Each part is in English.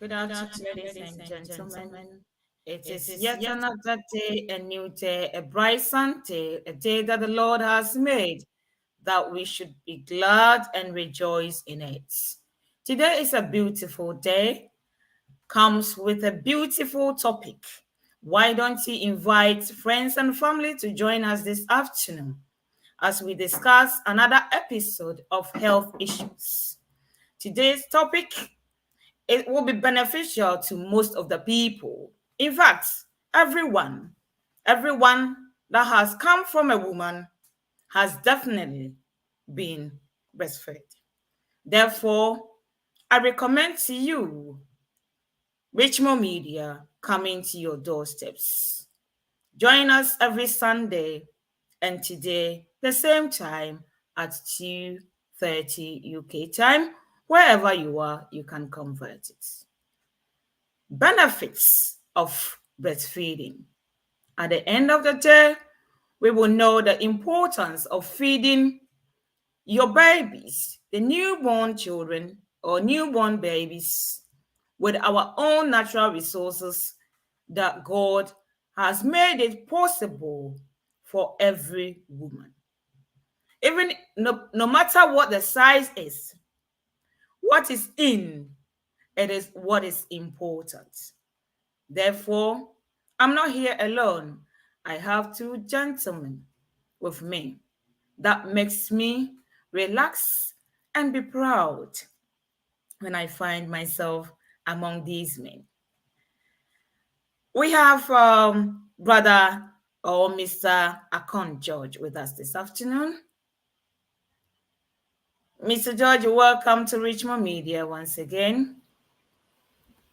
Good afternoon, ladies and gentlemen. It is yet another day, a new day, a bright Sunday, a day that the Lord has made, that we should be glad and rejoice in it. Today is a beautiful day, comes with a beautiful topic. Why don't you invite friends and family to join us this afternoon as we discuss another episode of health issues? Today's topic, it will be beneficial to most of the people. In fact, everyone that has come from a woman has definitely been breastfed. Therefore, I recommend to you Richmond Media coming to your doorsteps. Join us every Sunday and today, the same time at 2:30 UK time. Wherever you are, you can convert it. Benefits of breastfeeding. At the end of the day, we will know the importance of feeding your babies, the newborn children or newborn babies, with our own natural resources that God has made it possible for every woman. Even no matter what the size is, what is in, it is what is important. Therefore, I'm not here alone. I have two gentlemen with me. That makes me relax and be proud when I find myself among these men. We have Brother or Mr. Ackon George with us this afternoon. Mr. George, welcome to Richmond Media once again.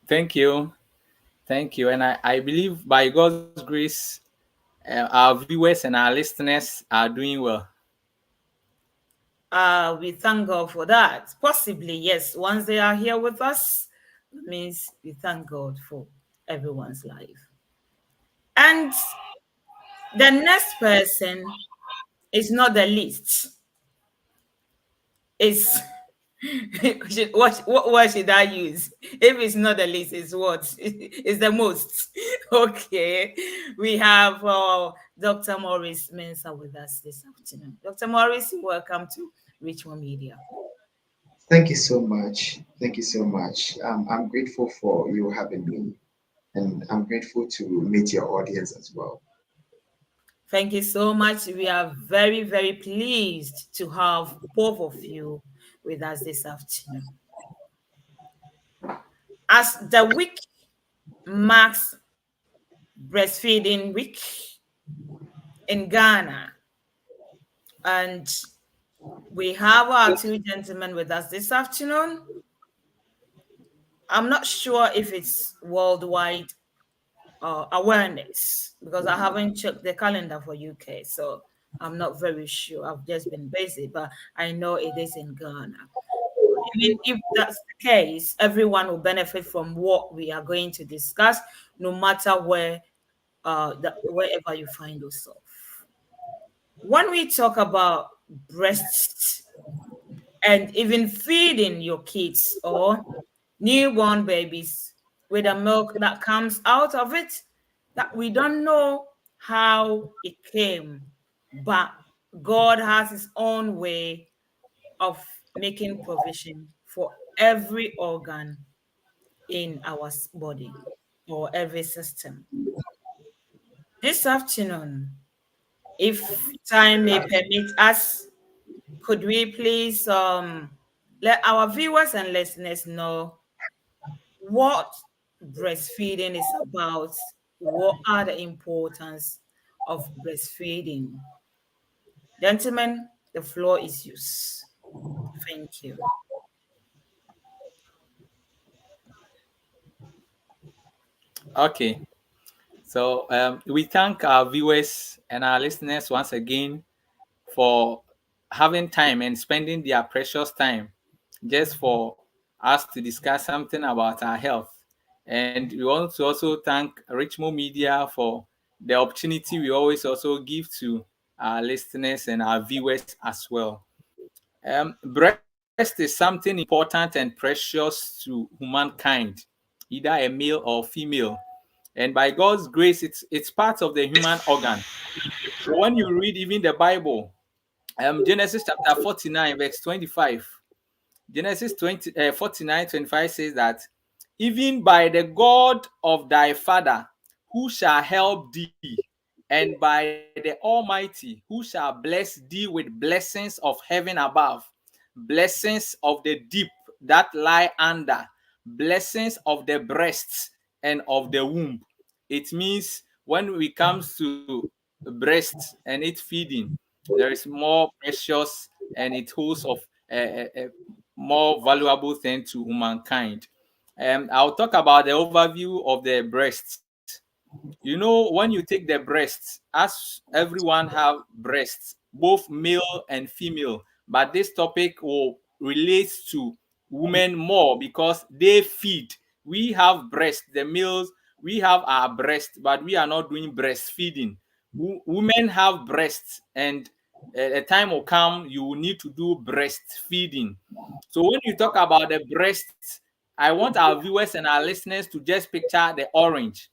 Thank you. Thank you. And I believe by God's grace, our viewers and our listeners are doing well. We thank God for that. Possibly, yes, once they are here with us, it means we thank God for everyone's life. And the next person is not the least. Is what word should I use? If it's not the least, it's what? It's the most. Okay. We have Dr. Maurice Mensah with us this afternoon. Dr. Maurice, welcome to Richmond Media. Thank you so much. Thank you so much. I'm grateful for you having me, and I'm grateful to meet your audience as well. Thank you so much. We are very, very pleased to have both of you with us this afternoon. As the week marks breastfeeding week in Ghana, and we have our two gentlemen with us this afternoon. I'm not sure if it's worldwide awareness because I haven't checked the calendar for UK, so I'm not very sure. I've just been busy, but I know it is in Ghana. Even if that's the case, everyone will benefit from what we are going to discuss, no matter wherever you find yourself. When we talk about breasts and even feeding your kids or newborn babies with the milk that comes out of it, that we don't know how it came, but God has his own way of making provision for every organ in our body or every system. This afternoon, if time may permit us, could we please let our viewers and listeners know what breastfeeding is about? What are the importance of breastfeeding? Gentlemen, the floor is yours. Thank you. Okay. So we thank our viewers and our listeners once again for having time and spending their precious time just for us to discuss something about our health. And we want to also thank Richmond Media for the opportunity we always also give to our listeners and our viewers as well. Breast is something important and precious to humankind. either a male or female. And by God's grace, it's part of the human organ. So when you read even the Bible, Genesis chapter 49, verse 25, Genesis 49:25 says that even by the God of thy father, who shall help thee, and by the Almighty, who shall bless thee with blessings of heaven above, blessings of the deep that lie under, blessings of the breasts and of the womb. It means when we comes to breasts and it feeding, there is more precious and it holds of a more valuable thing to humankind. I'll talk about the overview of the breasts. When you take the breasts, as everyone have breasts, both male and female, but this topic will relate to women more because they feed. We have breasts, the males, we have our breasts, but we are not doing breastfeeding. Women have breasts, and a time will come you will need to do breastfeeding. So when you talk about the breasts, I want our viewers and our listeners to just picture the orange.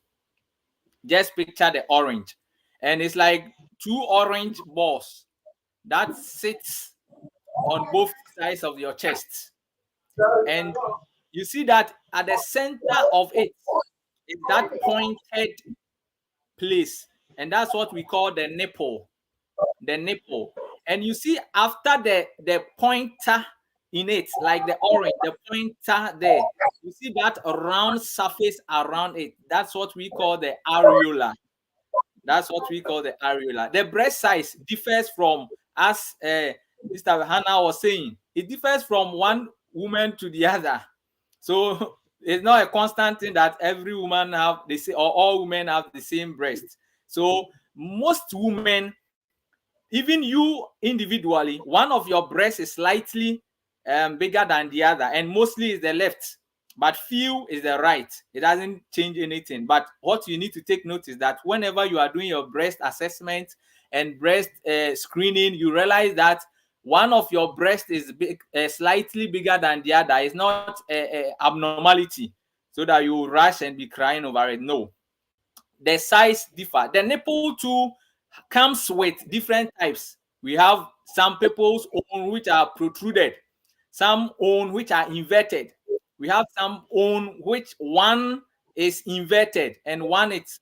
Just picture the orange. And it's like two orange balls that sits on both sides of your chest. And you see that at the center of it is that pointed place. And that's what we call the nipple. The nipple. And you see after the pointer in it, like the orange, the pointer there, you see that round surface around it. That's what we call the areola. That's what we call the areola. The breast size differs from, as Mr. Hanna was saying, it differs from one woman to the other. So it's not a constant thing that every woman have the same, or all women have the same breast. So most women, even you individually, one of your breasts is slightly bigger than the other, and mostly is the left, but few is the right. It doesn't change anything. But what you need to take note is that whenever you are doing your breast assessment and breast screening, you realize that one of your breast is slightly bigger than the other. It's not a abnormality, so that you rush and be crying over it. No, the size differ. The nipple too comes with different types. We have some people's own which are protruded, some own which are inverted. We have some own which one is inverted and one is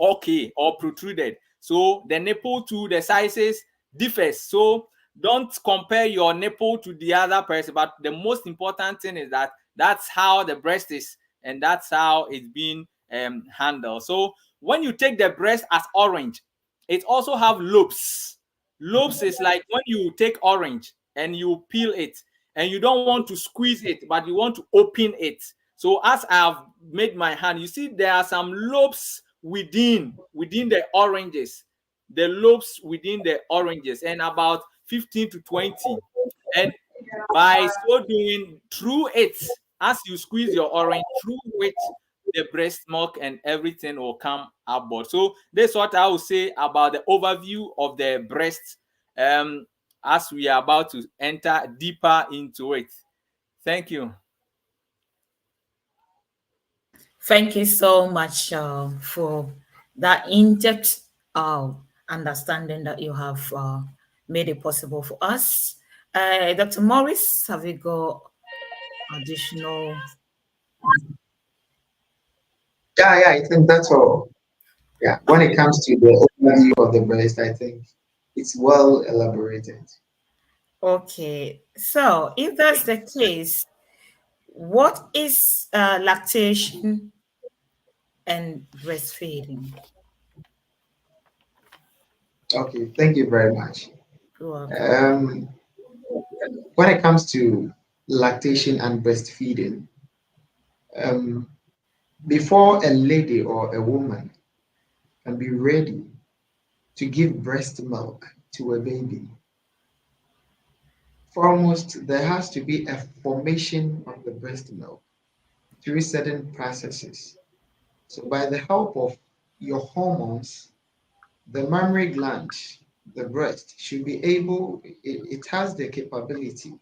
okay or protruded. So the nipple to the sizes differs. So don't compare your nipple to the other person. But the most important thing is that that's how the breast is, and that's how it's being handled. So when you take the breast as orange, it also have lobes. Lobes is like when you take orange and you peel it and you don't want to squeeze it, but you want to open it. So as I have made my hand, you see there are some lobes within the oranges. The lobes within the oranges, and about 15 to 20. And by so doing, through it, as you squeeze your orange, through which the breast milk and everything will come aboard. So that's what I will say about the overview of the breast, as we are about to enter deeper into it. Thank you. Thank you so much for that in-depth understanding that you have made it possible for us. Dr. Morris, have you got additional? Yeah, I think that's all. Yeah, when it comes to the overview of the breast, I think it's well elaborated. Okay, so if that's the case, what is lactation and breastfeeding? Okay, thank you very much. You're welcome. Um, when it comes to lactation and breastfeeding, um, before a lady or a woman can be ready to give breast milk to a baby, foremost, there has to be a formation of the breast milk through certain processes. So, by the help of your hormones, the mammary gland, the breast, should be able, it has the capability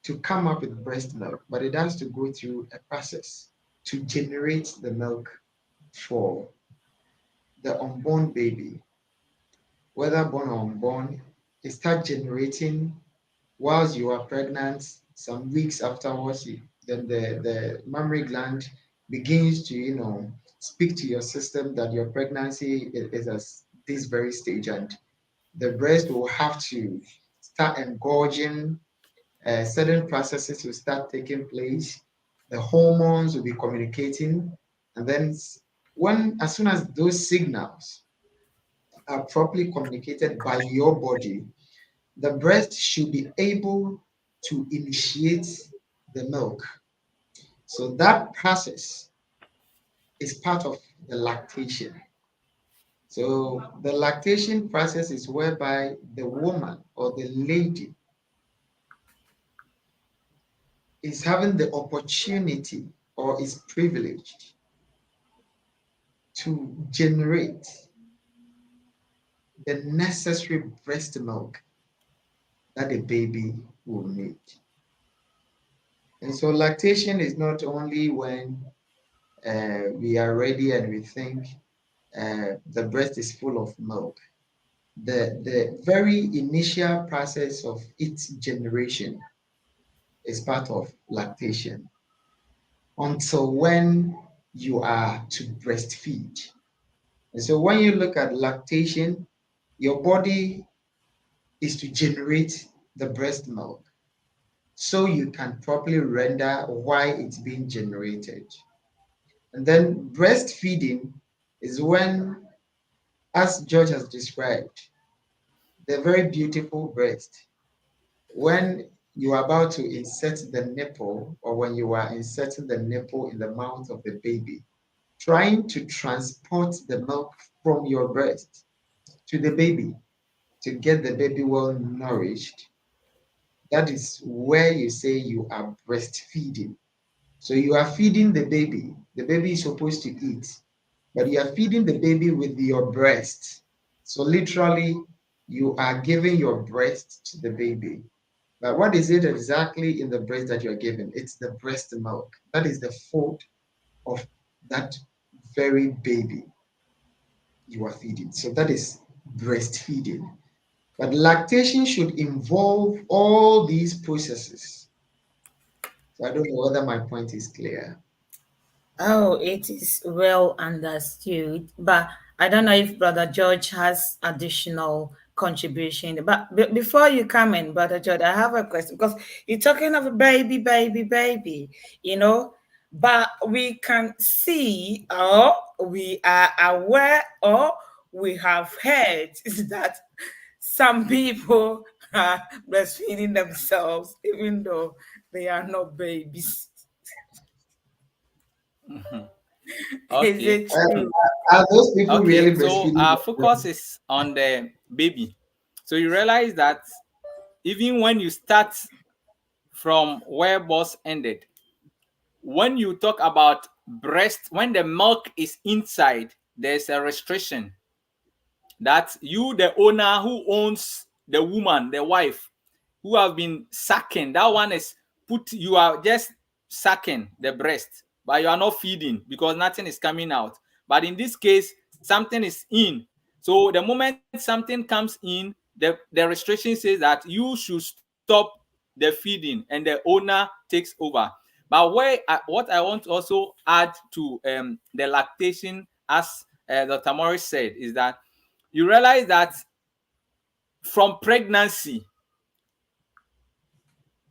to come up with breast milk, but it has to go through a process. to generate the milk for the unborn baby, whether born or unborn. It starts generating whilst you are pregnant. Some weeks afterwards, then the mammary gland begins to, speak to your system that your pregnancy is at this very stage, and the breast will have to start engorging. Certain processes will start taking place. The hormones will be communicating, and then as soon as those signals are properly communicated by your body, the breast should be able to initiate the milk. So that process is part of the lactation. So the lactation process is whereby the woman or the lady is having the opportunity or is privileged to generate the necessary breast milk that the baby will need. And so lactation is not only when we are ready and we think the breast is full of milk. The very initial process of its generation is part of lactation until when you are to breastfeed. And so when you look at lactation, your body is to generate the breast milk so you can properly render why it's being generated. And then breastfeeding is when, as George has described, the very beautiful breast, when you are about to insert the nipple or when you are inserting the nipple in the mouth of the baby, trying to transport the milk from your breast to the baby to get the baby well nourished, that is where you say you are breastfeeding. So you are feeding the baby. The baby is supposed to eat, but you are feeding the baby with your breast. So literally, you are giving your breast to the baby. But what is it exactly in the breast that you're giving? It's the breast milk. That is the food of that very baby you are feeding. So that is breastfeeding. But lactation should involve all these processes. So I don't know whether my point is clear. Oh, it is well understood. But I don't know if Brother George has additional contribution. But before you come in, Brother George, I have a question because you're talking of a baby, baby, baby, you know. But we can see, or we are aware, or we have heard that some people are breastfeeding themselves, even though they are not babies. Is Okay. it true? Are those people really Okay. So breastfeeding our focus themselves? is on the baby. So you realize that even when you start from where boss ended, when you talk about breast, when the milk is inside, there's a restriction that you, the owner who owns the woman, the wife, who have been sucking, that one is you are just sucking the breast, but you are not feeding because nothing is coming out. But in this case, something is in. So the moment something comes in, the restriction says that you should stop the feeding and the owner takes over. But what I want to also add to the lactation, as Dr. Morris said, is that you realize that from pregnancy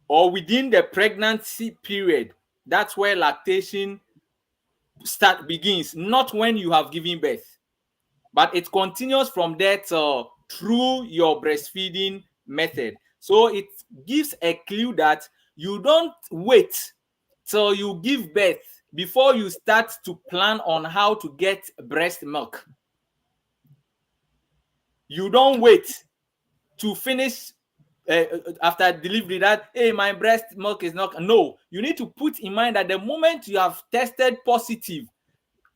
or within the pregnancy period, that's where lactation begins, not when you have given birth, but it continues from there through your breastfeeding method. So it gives a clue that you don't wait till you give birth before you start to plan on how to get breast milk. You don't wait to finish after delivery that, hey, my breast milk is not. No, you need to put in mind that the moment you have tested positive,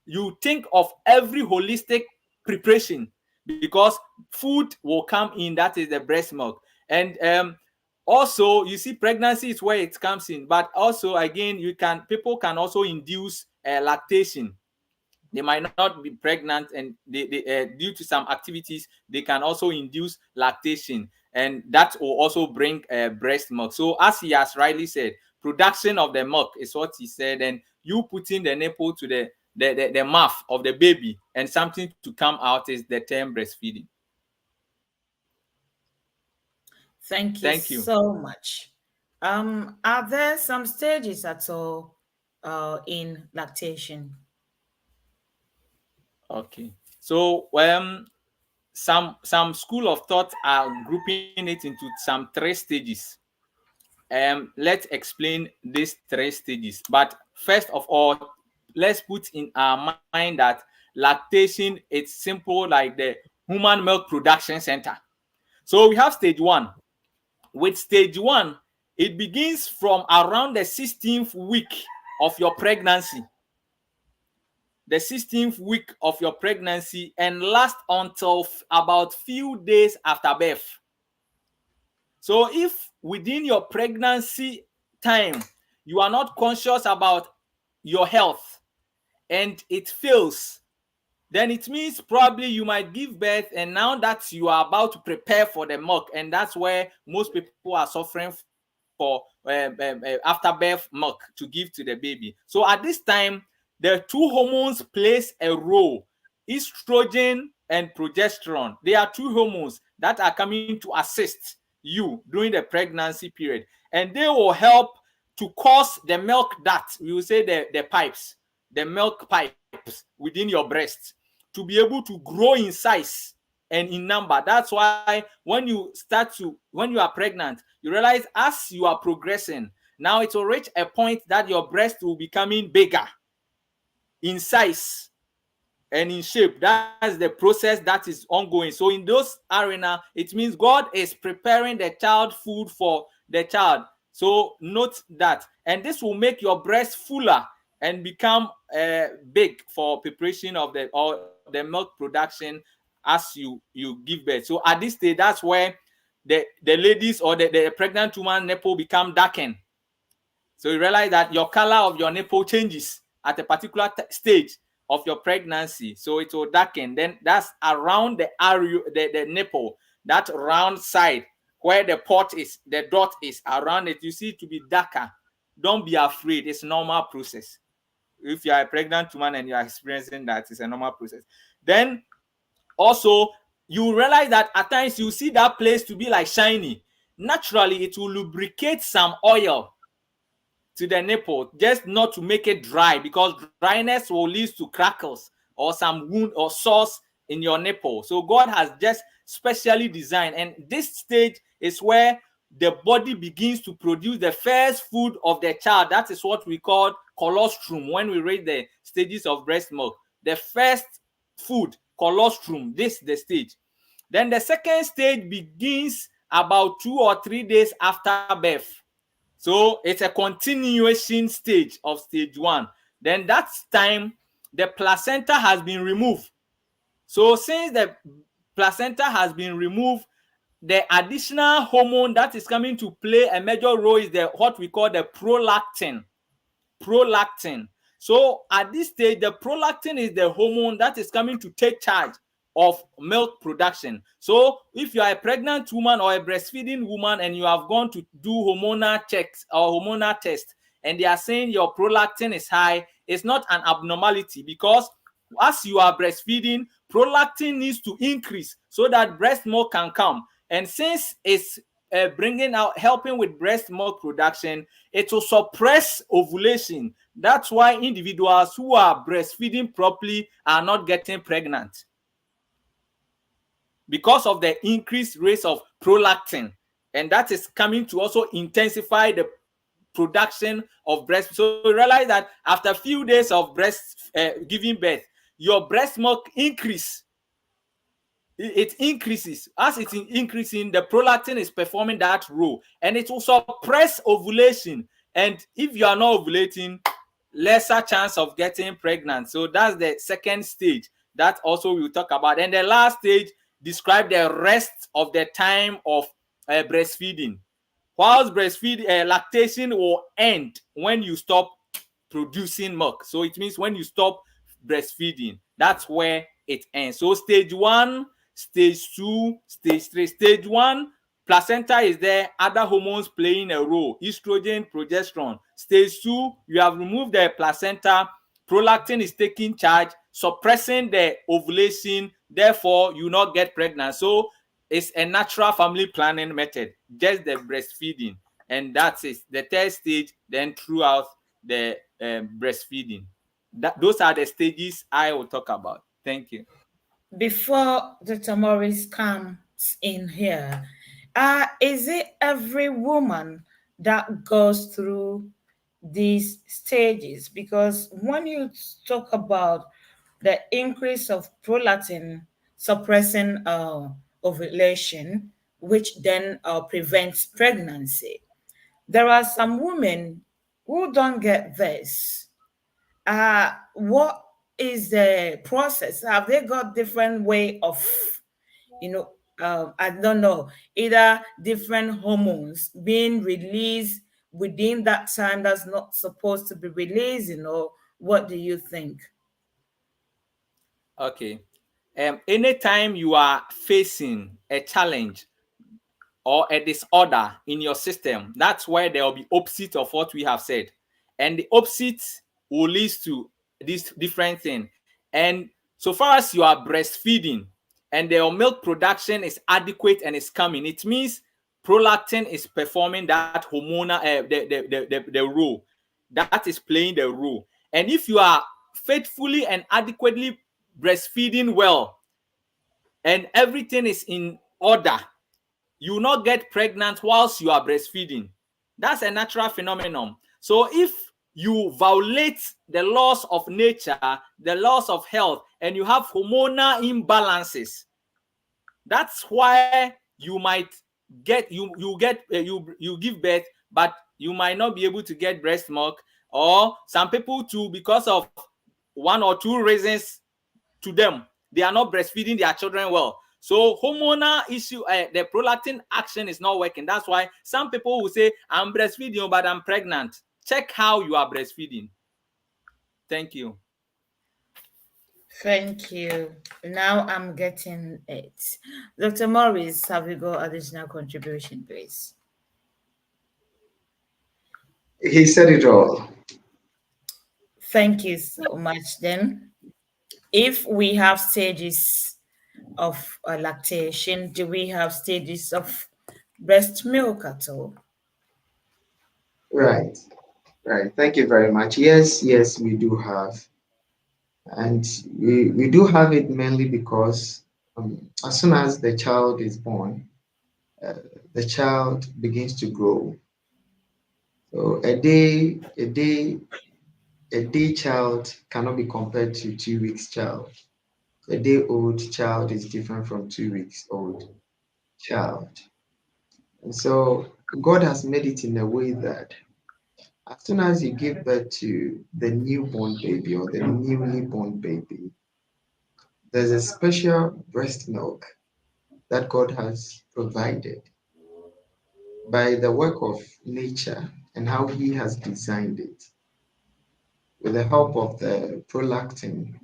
you think of every holistic preparation, because food will come in, that is the breast milk. And also, you see, pregnancy is where it comes in, but also again, people can also induce lactation. They might not be pregnant, and due to some activities, they can also induce lactation, and that will also bring breast milk. So as he has rightly said, production of the milk is what he said, and you putting the nipple to the mouth of the baby and something to come out is the term breastfeeding. Thank you Thank you. so much. Are there some stages at all in lactation? Okay. So some school of thought are grouping it into some 3 stages. Let's explain these 3 stages. But first of all, let's put in our mind that lactation is simple like the human milk production center. So we have stage 1. With stage 1, it begins from around the 16th week of your pregnancy. The 16th week of your pregnancy and last until about few days after birth. So if within your pregnancy time you are not conscious about your health and it fails, then it means probably you might give birth, and now that you are about to prepare for the milk, and that's where most people are suffering for afterbirth milk to give to the baby. So at this time, the 2 hormones plays a role: estrogen and progesterone. They are 2 hormones that are coming to assist you during the pregnancy period, and they will help to cause the milk duct, we will say the pipes, the milk pipes within your breast, to be able to grow in size and in number. That's why when you are pregnant, you realize as you are progressing, now it will reach a point that your breast will be becoming bigger in size and in shape. That's the process that is ongoing. So in those arena, it means God is preparing the child food for the child. So note that, and this will make your breast fuller and become big for preparation of the milk production as you give birth. So at this stage, that's where the ladies or the pregnant woman nipple become darkened. So you realize that your color of your nipple changes at a particular stage of your pregnancy. So it will darken. Then that's around the area, the nipple, that round side where the pot is, the dot is around it. You see it to be darker. Don't be afraid. It's a normal process. If you are a pregnant woman and you are experiencing that, it's a normal process. Then also, you realize that at times you see that place to be like shiny. Naturally, it will lubricate some oil to the nipple, just not to make it dry, because dryness will lead to crackles or some wound or sores in your nipple. So God has just specially designed, and this stage is where the body begins to produce the first food of the child. That is what we call colostrum when we read the stages of breast milk. The first food, colostrum, this is the stage. Then the second stage begins about 2 or 3 days after birth. So it's a continuation stage of stage 1. Then that time, the placenta has been removed. So since the placenta has been removed, the additional hormone that is coming to play a major role is what we call the prolactin. Prolactin. So at this stage, the prolactin is the hormone that is coming to take charge of milk production. So if you are a pregnant woman or a breastfeeding woman and you have gone to do hormonal checks or hormonal tests, and they are saying your prolactin is high, it's not an abnormality, because as you are breastfeeding, prolactin needs to increase so that breast milk can come. And since it's helping with breast milk production, it will suppress ovulation. That's why individuals who are breastfeeding properly are not getting pregnant, because of the increased rates of prolactin, and that is coming to also intensify the production of breast. So you realize that after a few days of giving birth, your breast milk increase. It increases. As it's increasing, the prolactin is performing that role, and it will suppress ovulation. And if you are not ovulating, lesser chance of getting pregnant. So that's the second stage that also we'll talk about. And the last stage describe the rest of the time of breastfeeding. Whilst lactation will end when you stop producing milk. So it means when you stop breastfeeding, that's where it ends. So stage 1, stage 2, stage 3. Stage 1, placenta is there, other hormones playing a role, estrogen, progesterone. Stage 2, you have removed the placenta, prolactin is taking charge, suppressing the ovulation, therefore you not get pregnant. So it's a natural family planning method, just the breastfeeding, and that's it. The third stage, then throughout the breastfeeding. Those are the stages I will talk about. Thank you. Before Dr. Morris comes in here, is it every woman that goes through these stages? Because when you talk about the increase of prolactin suppressing ovulation, which then prevents pregnancy, there are some women who don't get this. What is the process? Have they got different way of, you know, I don't know, either different hormones being released within that time that's not supposed to be released, what do you think? Okay. Anytime you are facing a challenge or a disorder in your system, that's where there will be opposite of what we have said. And the opposite will lead to this different thing. And so far as you are breastfeeding and your milk production is adequate and is coming, it means prolactin is performing that hormonal the role. That is playing the role. And if you are faithfully and adequately breastfeeding well and everything is in order, you will not get pregnant whilst you are breastfeeding. That's a natural phenomenon. So if you violate the laws of nature, the laws of health, and you have hormonal imbalances, that's why you might get you give birth, but you might not be able to get breast milk, or some people too, because of one or two reasons to them, they are not breastfeeding their children well. So hormonal issue, the prolactin action is not working. That's why some people will say, I'm breastfeeding, but I'm pregnant. Check how you are breastfeeding. Thank you. Thank you. Now I'm getting it. Dr. Morris, have you got additional contribution, please? He said it all. Thank you so much. Then, if we have stages of lactation, do we have stages of breast milk at all? Right, right. Thank you very much. Yes, yes, we do have. And we do have it mainly because as soon as the child is born, uh, the child begins to grow. So a day child cannot be compared to 2 weeks child. A day old child is different from 2 weeks old child. And so God has made it in a way that as soon as you give birth to the newborn baby or the newly born baby, there's a special breast milk that God has provided by the work of nature and how He has designed it. With the help of the prolactin,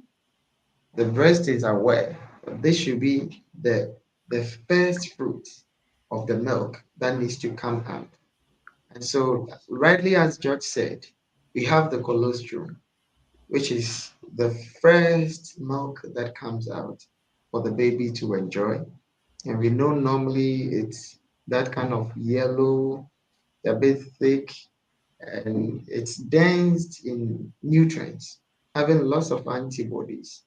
the breast is aware that this should be the first fruit of the milk that needs to come out. And so, rightly as George said, we have the colostrum, which is the first milk that comes out for the baby to enjoy. And we know normally it's that kind of yellow, a bit thick, and it's dense in nutrients, having lots of antibodies.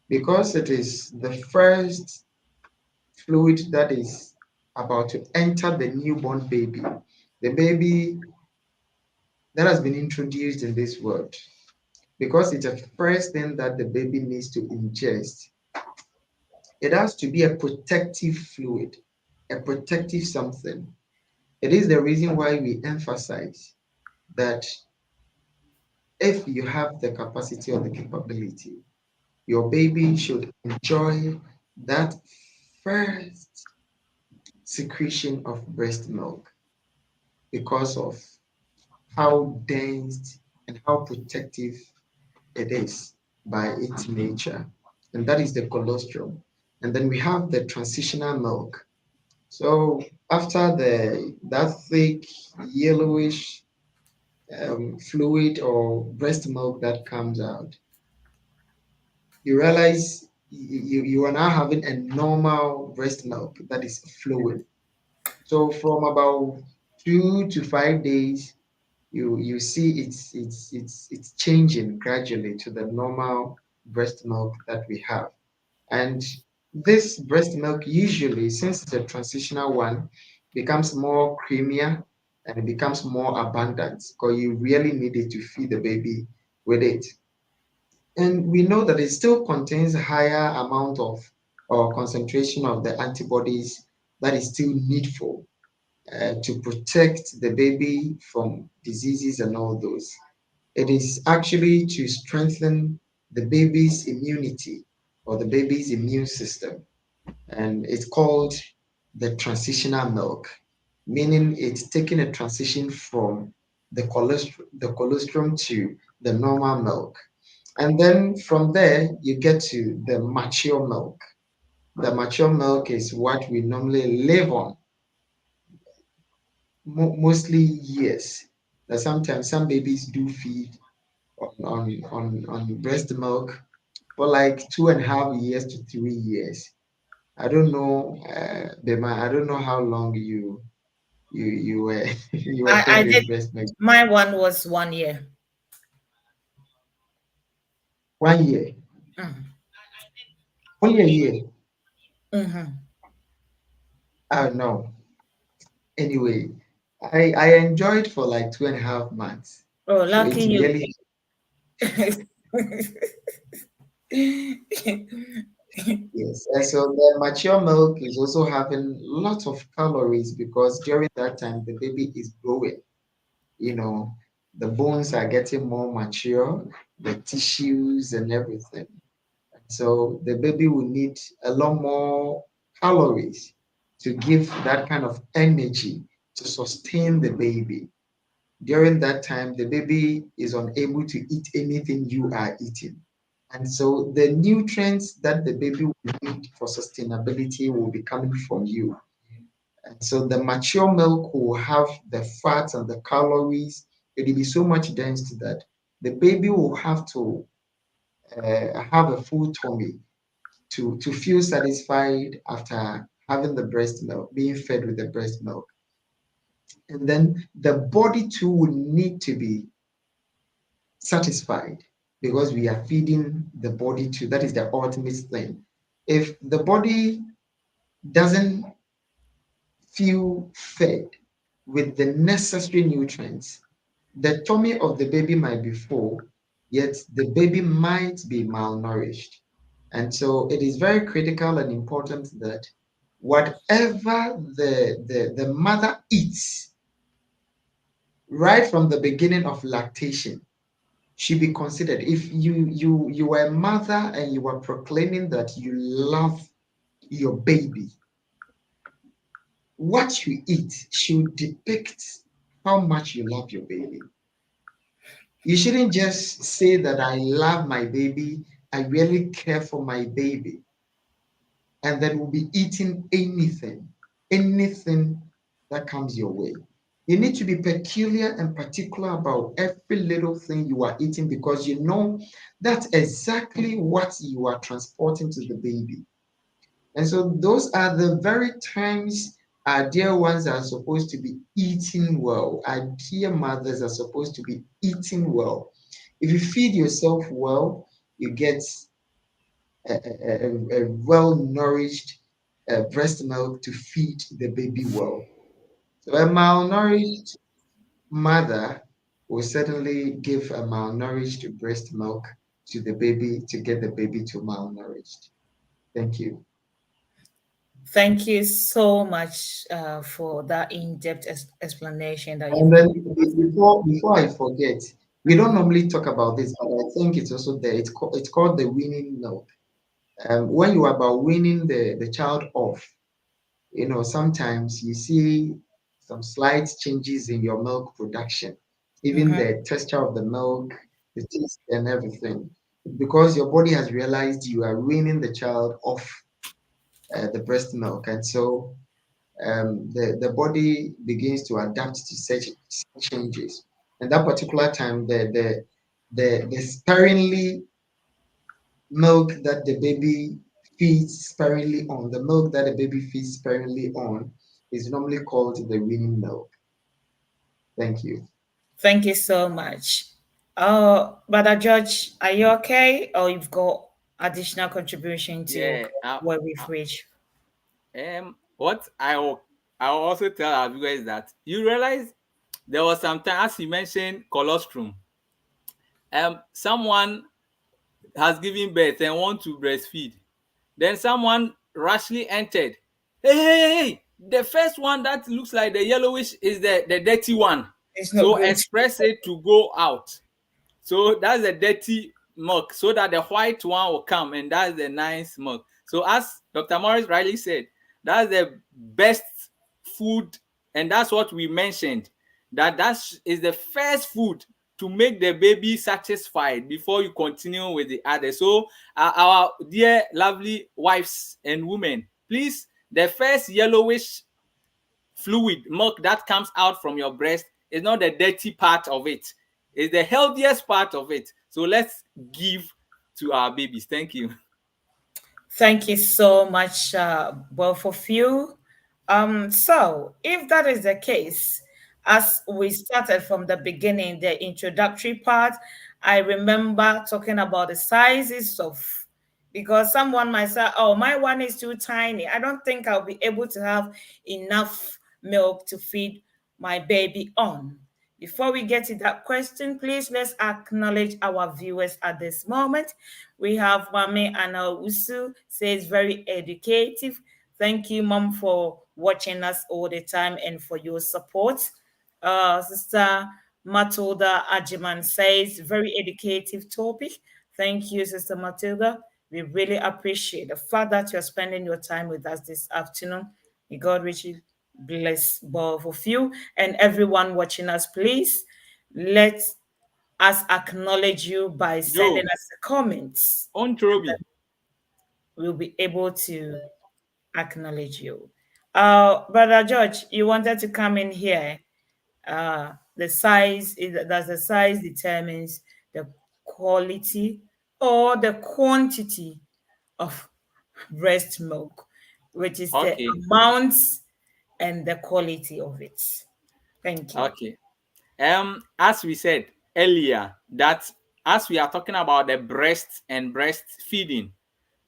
Because it is the first fluid that is about to enter the newborn baby, the baby that has been introduced in this world, because it's the first thing that the baby needs to ingest, it has to be a protective fluid, a protective something. It is the reason why we emphasize that if you have the capacity or the capability, your baby should enjoy that first secretion of breast milk because of how dense and how protective it is by its nature. And that is the colostrum. And then we have the transitional milk. So after the that thick yellowish fluid or breast milk that comes out, you realize you are now having a normal breast milk that is flowing. So from about 2 to 5 days, you see it's changing gradually to the normal breast milk that we have. And this breast milk usually, since it's a transitional one, becomes more creamier and it becomes more abundant because you really need it to feed the baby with it. And we know that it still contains a higher amount of or concentration of the antibodies that is still needful to protect the baby from diseases and all those. It is actually to strengthen the baby's immunity or the baby's immune system. And it's called the transitional milk, meaning it's taking a transition from the colostrum to the normal milk. And then from there, you get to the mature milk. The mature milk is what we normally live on, mostly years. That sometimes some babies do feed on breast milk for like 2.5 years to 3 years. I don't know, Bema, I don't know how long you were you were I fed did. with breast milk. My one was 1 year. 1 year, Mm. only a year. Mm-hmm. No. Anyway, I enjoyed for like 2.5 months. Oh, So lucky it you. really yes. And so the mature milk is also having lots of calories because during that time the baby is growing. You know, the bones are getting more mature, the tissues and everything. So the baby will need a lot more calories to give that kind of energy to sustain the baby. During that time, the baby is unable to eat anything you are eating. And so the nutrients that the baby will need for sustainability will be coming from you. And so the mature milk will have the fats and the calories. It will be so much dense that the baby will have to have a full tummy to feel satisfied after having the breast milk, being fed with the breast milk. And then the body too will need to be satisfied because we are feeding the body too. That is the ultimate thing. If the body doesn't feel fed with the necessary nutrients, the tummy of the baby might be full, yet the baby might be malnourished. And so it is very critical and important that whatever the mother eats right from the beginning of lactation should be considered. If you are a mother and you are proclaiming that you love your baby, what you eat should depict how much you love your baby. You shouldn't just say that I love my baby, I really care for my baby, and then will be eating anything that comes your way. You need to be peculiar and particular about every little thing you are eating because you know that's exactly what you are transporting to the baby. And so those are the very times our dear ones are supposed to be eating well. Our dear mothers are supposed to be eating well. If you feed yourself well, you get a well nourished breast milk to feed the baby well. So a malnourished mother will certainly give a malnourished breast milk to the baby to get the baby to malnourished. Thank you. Thank you so much for that in-depth explanation that And you've then given. before I forget, we don't normally talk about this, but I think it's also there. It's called the weaning milk. When you are about weaning the child off, sometimes you see some slight changes in your milk production. even the texture of the milk, the taste, and everything. Because your body has realized you are weaning the child off the breast milk, and so the body begins to adapt to such changes. And that particular time, the sparingly milk that the baby feeds sparingly on, the milk that the baby feeds sparingly on, is normally called the weaning milk. Thank you. Thank you so much. Brother George, are you okay? Or you've got additional contribution to Yeah. where we've reached? What I will also tell our viewers that you realize there was some time, as you mentioned, colostrum. Someone has given birth and want to breastfeed. Then someone rashly entered. Hey, the first one that looks like the yellowish is the dirty one. It's not So good. express it to go out. So that's the dirty milk, so that the white one will come, and that's the nice milk. So as Dr. Morris rightly said, that's the best food, and that's what we mentioned. That is the first food to make the baby satisfied before you continue with the other. So our dear lovely wives and women, please, the first yellowish fluid milk that comes out from your breast is not the dirty part of it. It's the healthiest part of it. So let's give to our babies. Thank you. Thank you so much, both of you. So, if that is the case, as we started from the beginning, the introductory part, I remember talking about the sizes of, because someone might say, oh, my one is too tiny. I don't think I'll be able to have enough milk to feed my baby on. Before we get to that question, please let's acknowledge our viewers at this moment. We have Mami Anna Usu, says very educative. Thank you, Mom, for watching us all the time and for your support. Sister Matilda Ajiman says very educative topic. Thank you, Sister Matilda. We really appreciate the fact that you're spending your time with us this afternoon. May God richly bless both of you and everyone watching us. Please let us acknowledge you by sending Joe, us the comments. on Troby. We'll be able to acknowledge you. Brother George, you wanted to come in here. The size is does the size determines the quality or the quantity of breast milk, which is the Okay, amount and the quality of it. Thank you. okay. As we said earlier, that as we are talking about the breast and breastfeeding,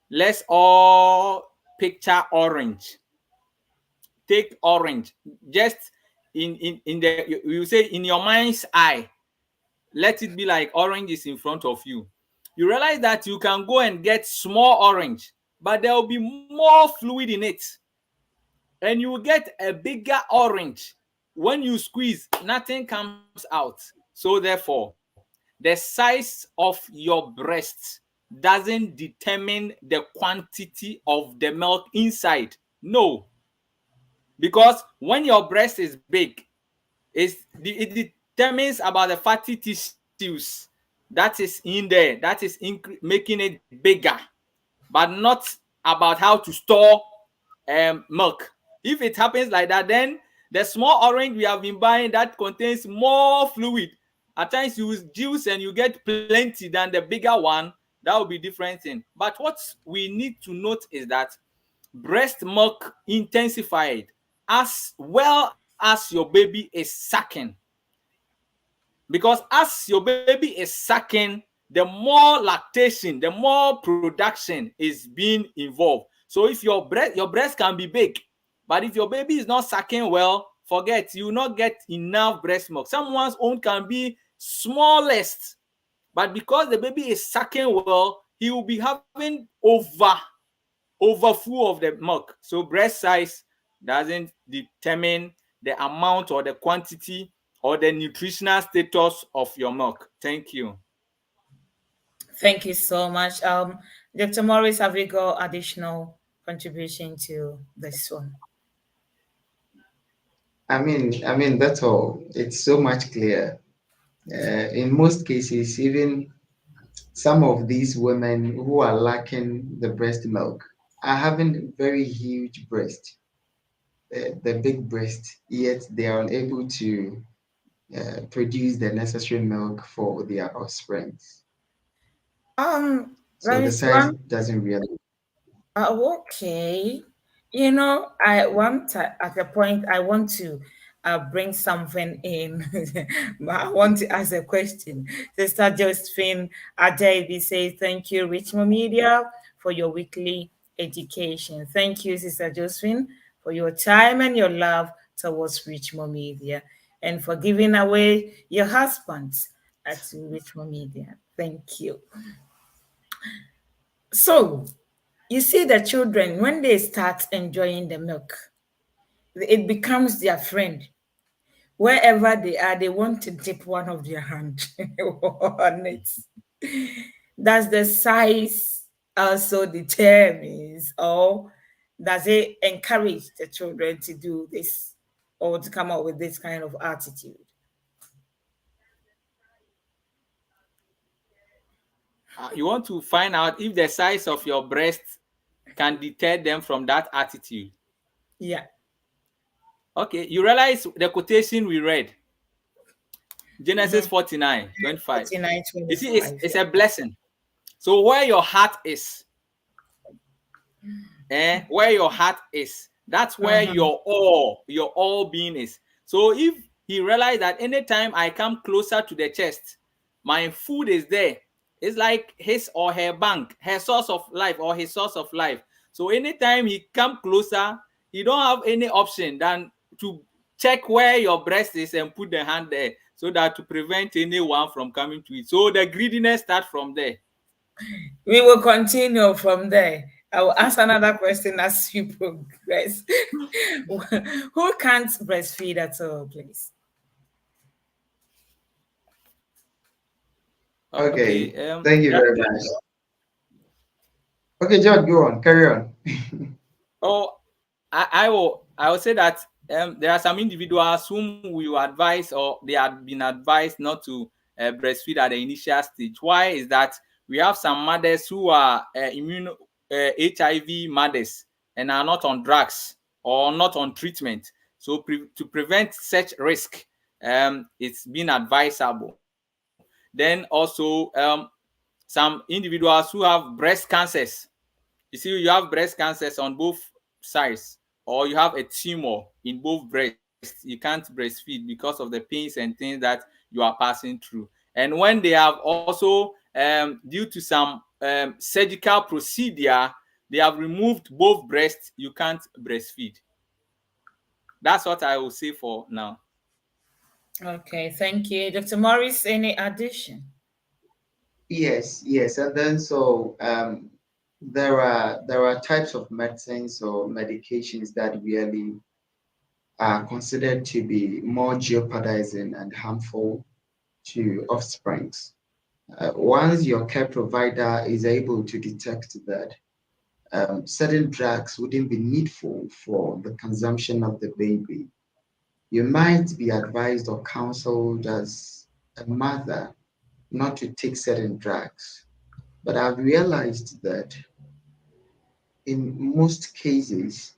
let's all picture orange. Take orange. Just in the you say in your mind's eye, let it be like orange is in front of you. You realize that you can go and get small orange, but there will be more fluid in it, and you will get a bigger orange. When you squeeze, nothing comes out. So therefore, the size of your breast doesn't determine the quantity of the milk inside. No, because when your breast is big, it determines about the fatty tissues that is in there, that is making it bigger, but not about how to store milk. If it happens like that, then the small orange we have been buying that contains more fluid, at times you use juice and you get plenty than the bigger one, that will be different thing. But what we need to note is that breast milk intensified as well as your baby is sucking, because as your baby is sucking, the more lactation, the more production is being involved. So if your breast can be big, but if your baby is not sucking well, forget, you will not get enough breast milk. Someone's own can be smallest, but because the baby is sucking well, he will be having overfull of the milk. So breast size doesn't determine the amount or the quantity or the nutritional status of your milk. Thank you. Thank you so much. Dr. Morris, have you got additional contribution to this one? I mean, that's all. It's so much clear. In most cases, even some of these women who are lacking the breast milk are having very huge breast, the big breast, yet they are unable to produce the necessary milk for their offspring. So There the is size one. doesn't really. Okay. You know, I want at a point I want to bring something in. I want to ask a question. Sister Josephine Adebi says, "Thank you, Richmond Media, for your weekly education." Thank you, Sister Josephine, for your time and your love towards Richmond Media, and for giving away your husband at Richmond Media. Thank you. So, you see the children, when they start enjoying the milk, it becomes their friend. Wherever they are, they want to dip one of their hand on it. Does the size also determines, or does it encourage the children to do this or to come up with this kind of attitude? You want to find out if the size of your breast can deter them from that attitude. Yeah. Okay, you realize the quotation we read, Genesis Mm-hmm. 49:25. You see, 49:25. it's Yeah. a blessing. So where your heart is, where your heart is, that's where Mm-hmm. your all being is. So if he realized that anytime I come closer to the chest, my food is there. It's like his or her bank, her source of life or his source of life. So anytime he come closer, he don't have any option than to check where your breast is and put the hand there so that to prevent anyone from coming to it. So the greediness starts from there. We will continue from there. I will ask another question as you progress. Who can't breastfeed at all, please? Okay. Okay, thank you That, very much. Okay, John, go on, carry on. oh, I will say that there are some individuals whom we will advise or they have been advised not to breastfeed at the initial stage. Why is that? We have some mothers who are HIV mothers and are not on drugs or not on treatment. So to prevent such risk, it's been advisable. Then also some individuals who have breast cancers. You see, you have breast cancers on both sides, or you have a tumor in both breasts. You can't breastfeed because of the pains and things that you are passing through. And when they have also, due to some surgical procedure, they have removed both breasts, you can't breastfeed. That's what I will say for now. Okay, thank you. Dr. Morris, any addition? Yes, yes, and then so there are types of medicines or medications that really are considered to be more jeopardizing and harmful to offsprings. Once your care provider is able to detect that certain drugs wouldn't be needful for the consumption of the baby, you might be advised or counseled as a mother not to take certain drugs. But I've realized that in most cases,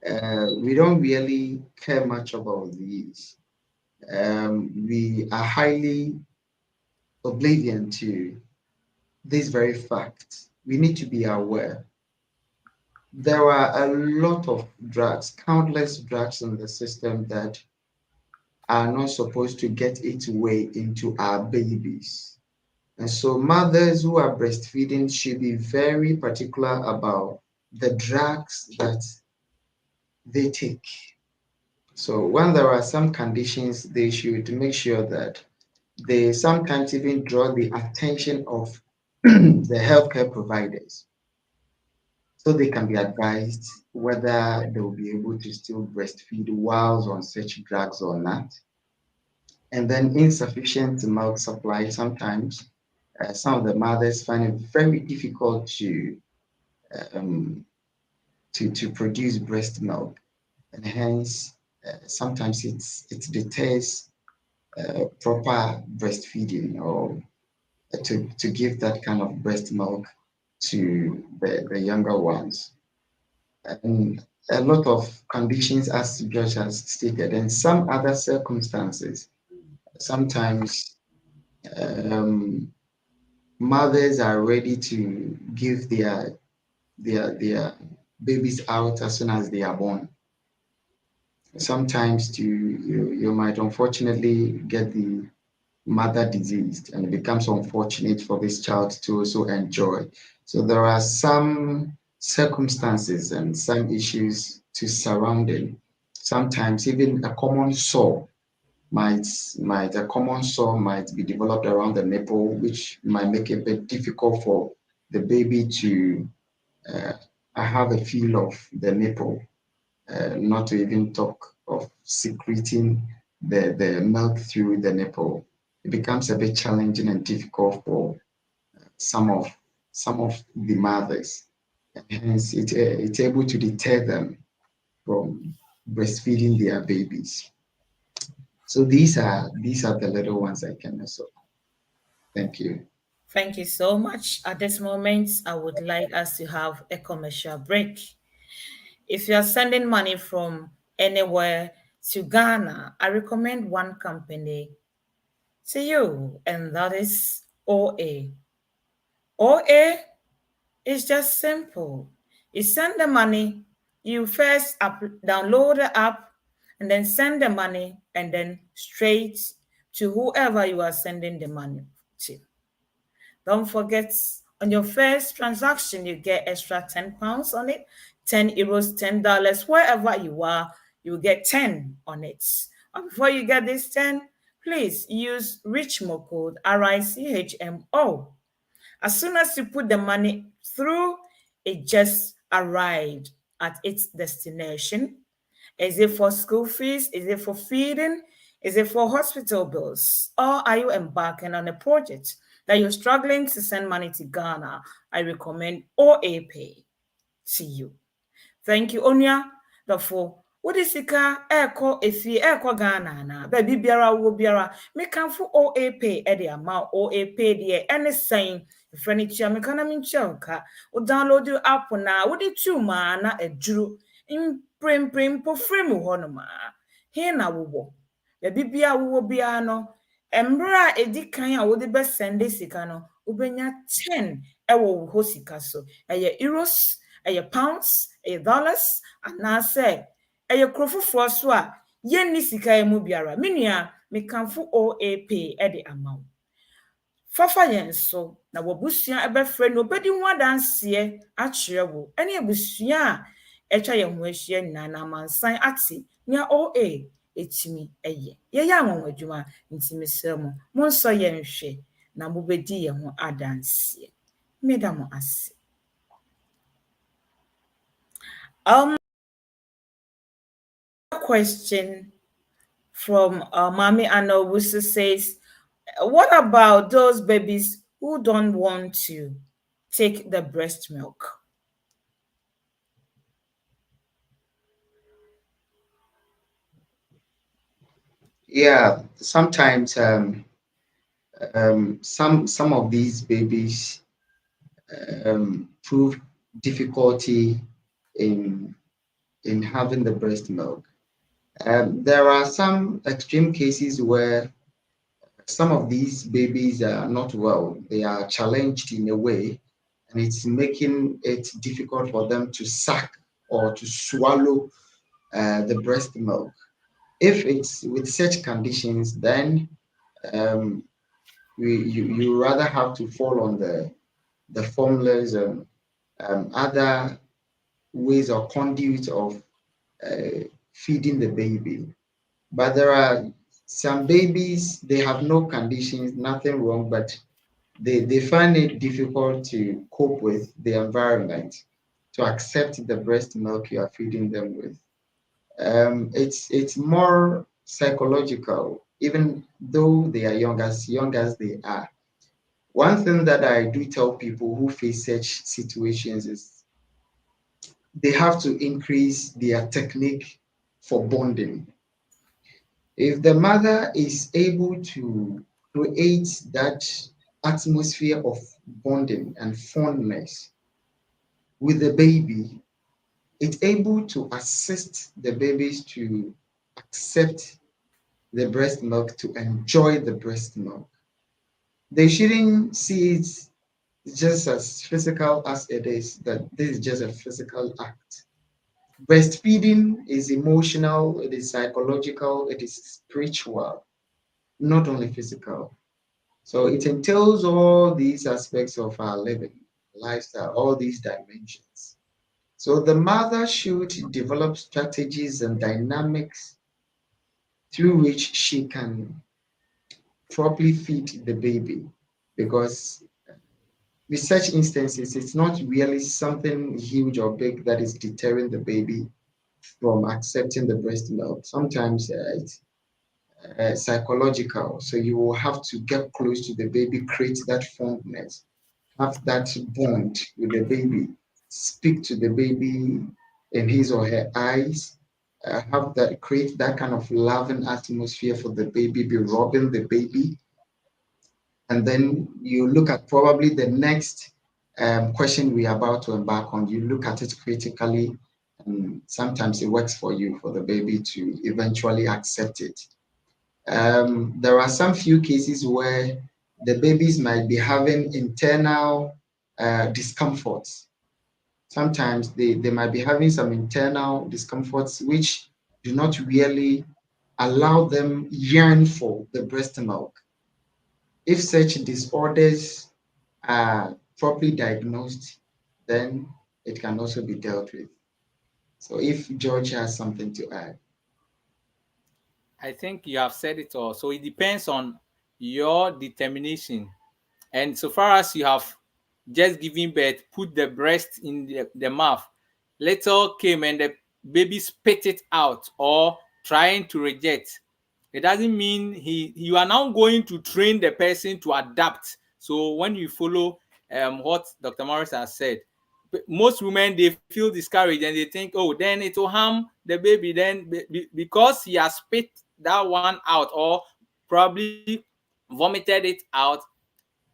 we don't really care much about these. We are highly oblivion to this very fact. We need to be aware. There are a lot of drugs, countless drugs in the system that are not supposed to get its way into our babies. And so mothers who are breastfeeding should be very particular about the drugs that they take. So when there are some conditions, they should make sure that they sometimes even draw the attention of the healthcare providers so they can be advised whether they will be able to still breastfeed whilst on such drugs or not. And then insufficient milk supply sometimes. Some of the mothers find it very difficult um, to produce breast milk, and hence sometimes it deters proper breastfeeding or to give that kind of breast milk to the younger ones. And a lot of conditions, as Josh has stated, and some other circumstances. Sometimes um, mothers are ready to give their babies out as soon as they are born. Sometimes you might unfortunately get the mother diseased and it becomes unfortunate for this child to also enjoy. So there are some circumstances and some issues to surrounding. Sometimes even a common sore might be developed around the nipple, which might make it a bit difficult for the baby to uh, have a feel of the nipple, not to even talk of secreting the milk through the nipple. It becomes a bit challenging and difficult for some of some of the mothers. And hence, it's able to deter them from breastfeeding their babies. So these are the little ones I can also. Thank you. Thank you so much. At this moment, I would like us to have a commercial break. If you are sending money from anywhere to Ghana, I recommend one company to you, and that is OA. OA is just simple. You send the money, you first download the app, and then send the money, and then straight to whoever you are sending the money to. Don't forget, on your first transaction, you get extra £10 on it, €10, $10. Wherever you are, you get 10 on it. And before you get this 10, please use Richmo code RICHMO. As soon as you put the money through, it just arrived at its destination. Is it for school fees? Is it for feeding? Is it for hospital bills? Or are you embarking on a project that you're struggling to send money to Ghana? I recommend OA Pay to you. Thank you, Onya. Therefore, wode sika ɛkɔ efie ɛkɔ Ghana na baabi biara wo biara mekanfo OA Pay ɛde ama OA Pay deɛ ɛne sɛn efrɛ ne tua meka na mentua nka wo download the app na wode tu ma na aduru mprempren pofrɛ mu hɔ no ma he na wowɔ baabi biara wo biara no mmerɛ a ɛdi kan a wode bɛsɛnde sika no wobɛnya 10 ɛwɔ wo hɔ sika so ɛyɛ euros ɛyɛ pounds ɛyɛ dollars anaasɛ ɛyɛ kuro foforɔ so a yɛnni sika yɛ mu biara me nua mekamfo OA Pay ɛde ama wo fafa yɛn so na wabusua ɛbɛfrɛ no obɛdi ho adanseɛ akyerɛ wo ɛne abusua a ɛtwa yɛn ho ahyia nyinaa na amansan ate nea OA ɛtumi ɛyɛ yɛyɛ anwanwa adwuma nti mesrɛ mo monsɔ yɛn hwɛ na mobɛdi yɛn ho adanseɛ meda mo ase. Question from Mami Anowusu says, what about those babies who don't want to take the breast milk? Yeah, sometimes some of these babies prove difficulty in having the breast milk. There are some extreme cases where some of these babies are not well. They are challenged in a way, and it's making it difficult for them to suck or to swallow the breast milk. If it's with such conditions, then um, you rather have to fall on the formulas and other ways or conduits of feeding the baby. But there are some babies, they have no conditions, nothing wrong, but they find it difficult to cope with the environment, to accept the breast milk you are feeding them with. It's more psychological, even though they are young as they are. One thing that I do tell people who face such situations is they have to increase their technique for bonding. If the mother is able to create that atmosphere of bonding and fondness with the baby, it's able to assist the babies to accept the breast milk, to enjoy the breast milk. They shouldn't see it just as physical as it is, that this is just a physical act. Breastfeeding is emotional, it is psychological, it is spiritual, not only physical. So it entails all these aspects of our living, lifestyle, all these dimensions. So the mother should develop strategies and dynamics through which she can properly feed the baby, because with such instances, it's not really something huge or big that is deterring the baby from accepting the breast milk. Sometimes it's psychological. So you will have to get close to the baby, create that fondness, have that bond with the baby, speak to the baby in his or her eyes, have that, create that kind of loving atmosphere for the baby, be rubbing the baby, and then you look at probably the next question we are about to embark on. You look at it critically, and sometimes it works for you, for the baby to eventually accept it. There are some few cases where the babies might be having internal discomforts. Sometimes they might be having some internal discomforts which do not really allow them yearn for the breast milk. If such disorders are properly diagnosed, then it can also be dealt with. So if George has something to add. I think you have said it all. So it depends on your determination. And so far as you have just given birth, put the breast in the mouth, later came and the baby spit it out or trying to reject, it doesn't mean you are now going to train the person to adapt. So when you follow what Dr. Morris has said, most women, they feel discouraged and they think, oh, then it will harm the baby, then because he has spit that one out or probably vomited it out,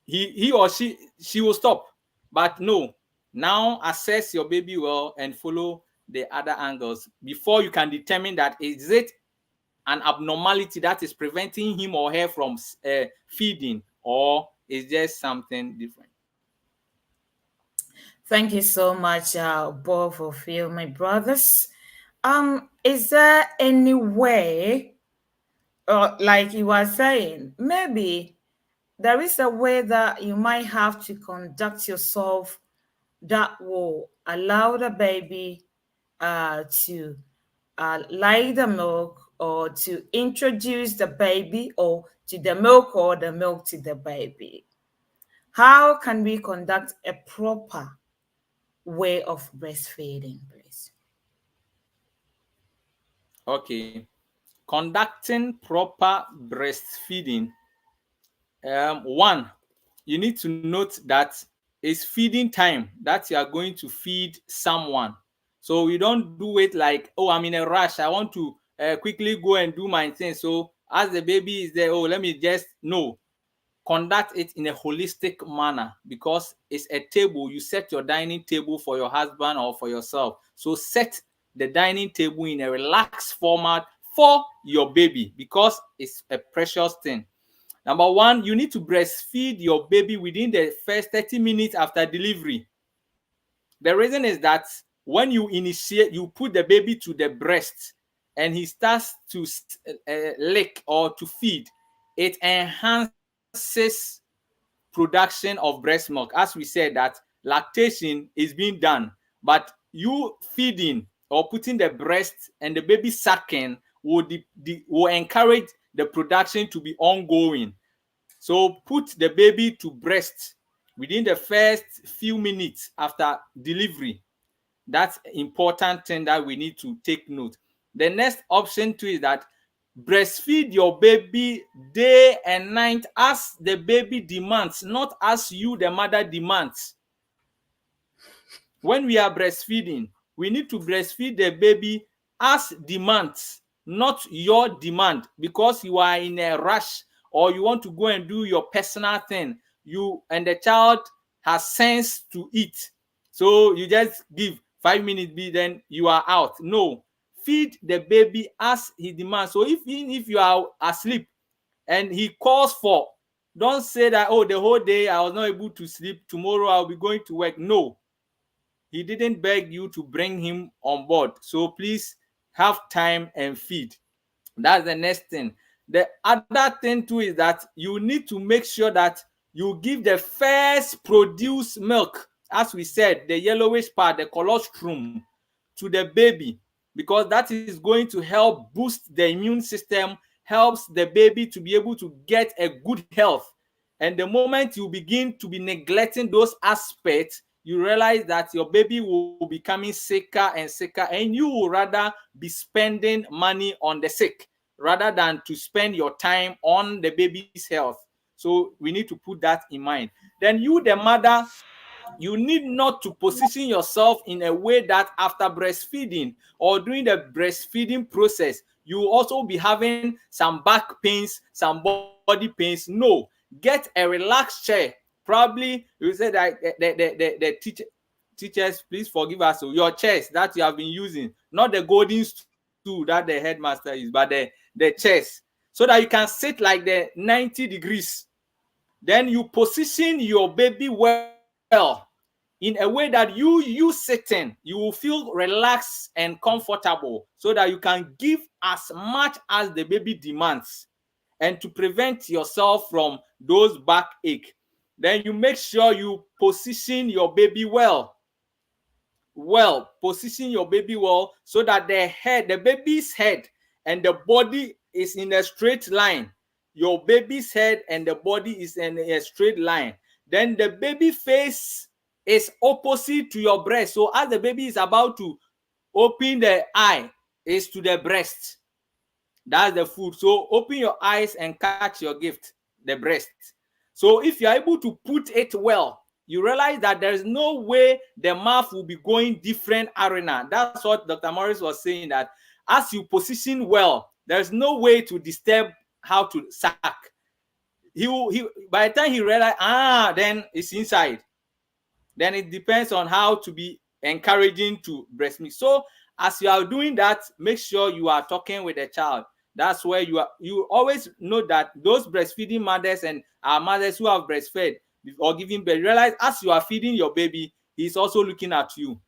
he or she will stop. But no, now assess your baby well and follow the other angles before you can determine that is it an abnormality that is preventing him or her from feeding, or is just something different. Thank you so much, both of you, my brothers. Is there any way, like you were saying, maybe there is a way that you might have to conduct yourself that will allow the baby to like the milk, or to introduce the baby or to the milk, or the milk to the baby? How can we conduct a proper way of breastfeeding, please? Okay, conducting proper breastfeeding. One, you need to note that it's feeding time that you are going to feed someone. So you don't do it like, oh, I'm in a rush, I want to quickly go and do my thing. So as the baby is there, oh, let me just, no, conduct it in a holistic manner, because it's a table. You set your dining table for your husband or for yourself. So set the dining table in a relaxed format for your baby, because it's a precious thing. Number one, you need to breastfeed your baby within the first 30 minutes after delivery. The reason is that when you initiate, you put the baby to the breast and he starts to lick or to feed, it enhances production of breast milk. As we said, that lactation is being done, but you feeding or putting the breast and the baby sucking will encourage the production to be ongoing. So put the baby to breast within the first few minutes after delivery. That's important thing that we need to take note. The next option too is that breastfeed your baby day and night as the baby demands, not as you, the mother, demands. When we are breastfeeding, we need to breastfeed the baby as demands, not your demand, because you are in a rush or you want to go and do your personal thing. You and the child has sense to eat, so you just give 5 minutes be, then you are out. No, feed the baby as he demands. So even if you are asleep and he calls for, don't say that, oh, the whole day I was not able to sleep, tomorrow I'll be going to work. No, he didn't beg you to bring him on board. So please have time and feed. That's the next thing. The other thing too is that you need to make sure that you give the first produce milk, as we said, the yellowish part, the colostrum, to the baby, because that is going to help boost the immune system, helps the baby to be able to get a good health. And the moment you begin to be neglecting those aspects, you realize that your baby will be becoming sicker and sicker, and you will rather be spending money on the sick rather than to spend your time on the baby's health. So we need to put that in mind. Then you, the mother, you need not to position yourself in a way that after breastfeeding or during the breastfeeding process, you will also be having some back pains, some body pains. No, get a relaxed chair. Probably you say that teachers, please forgive us. So your chairs that you have been using, not the golden stool that the headmaster is, but the chairs, so that you can sit like the 90 degrees. Then you position your baby well in a way that you sitting, you will feel relaxed and comfortable, so that you can give as much as the baby demands, and to prevent yourself from those backache. Then you make sure you position your baby position your baby well, so that the baby's head and the body is in a straight line. Your baby's head and the body is in a straight line. Then the baby face is opposite to your breast. So as the baby is about to open the eye, is to the breast. That's the food. So open your eyes and catch your gift, the breast. So if you're able to put it well, you realize that there's no way the mouth will be going different arena. That's what Dr. Morris was saying, that as you position well, there's no way to disturb how to suck. He by the time he realized, then it's inside. Then it depends on how to be encouraging to breast milk. So as you are doing that, make sure you are talking with the child. That's where you always know that those breastfeeding mothers and our mothers who have breastfed or giving birth, realize as you are feeding your baby, he's also looking at you.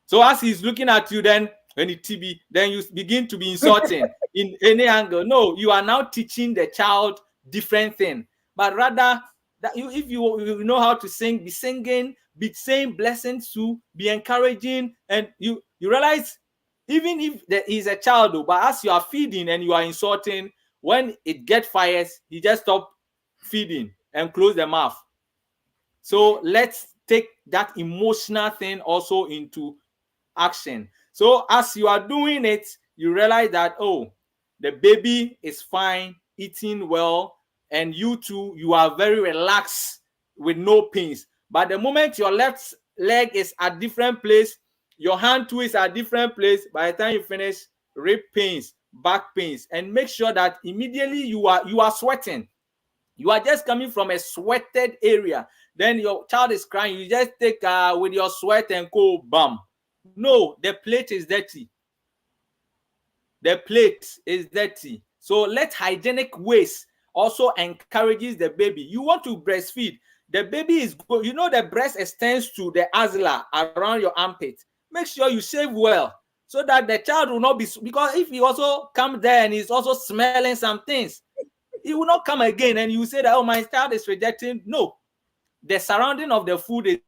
So as he's looking at you, then when it TB, then you begin to be insulting in any angle. No, you are now teaching the child different thing. But rather, that if you know how to sing, be singing, be saying blessings to, be encouraging, and you realize, even if there is a child, though, but as you are feeding and you are insulting, when it gets fires, he just stop feeding and close the mouth. So let's take that emotional thing also into action. So as you are doing it, you realize that, oh, the baby is fine, eating well, and you too, you are very relaxed with no pains. But the moment your left leg is at different place, your hand too is at different place, by the time you finish, rib pains, back pains, and make sure that immediately you are sweating. You are just coming from a sweated area. Then your child is crying. You just take with your sweat and go bam. No, the plate is dirty. The plate is dirty. So let hygienic ways also encourages the baby. You want to breastfeed. The baby is good. You know the breast extends to the axilla around your armpit. Make sure you shave well, so that the child will not be, because if he also comes there and he's also smelling some things, he will not come again, and you say that, oh, my child is rejecting. No, the surrounding of the food is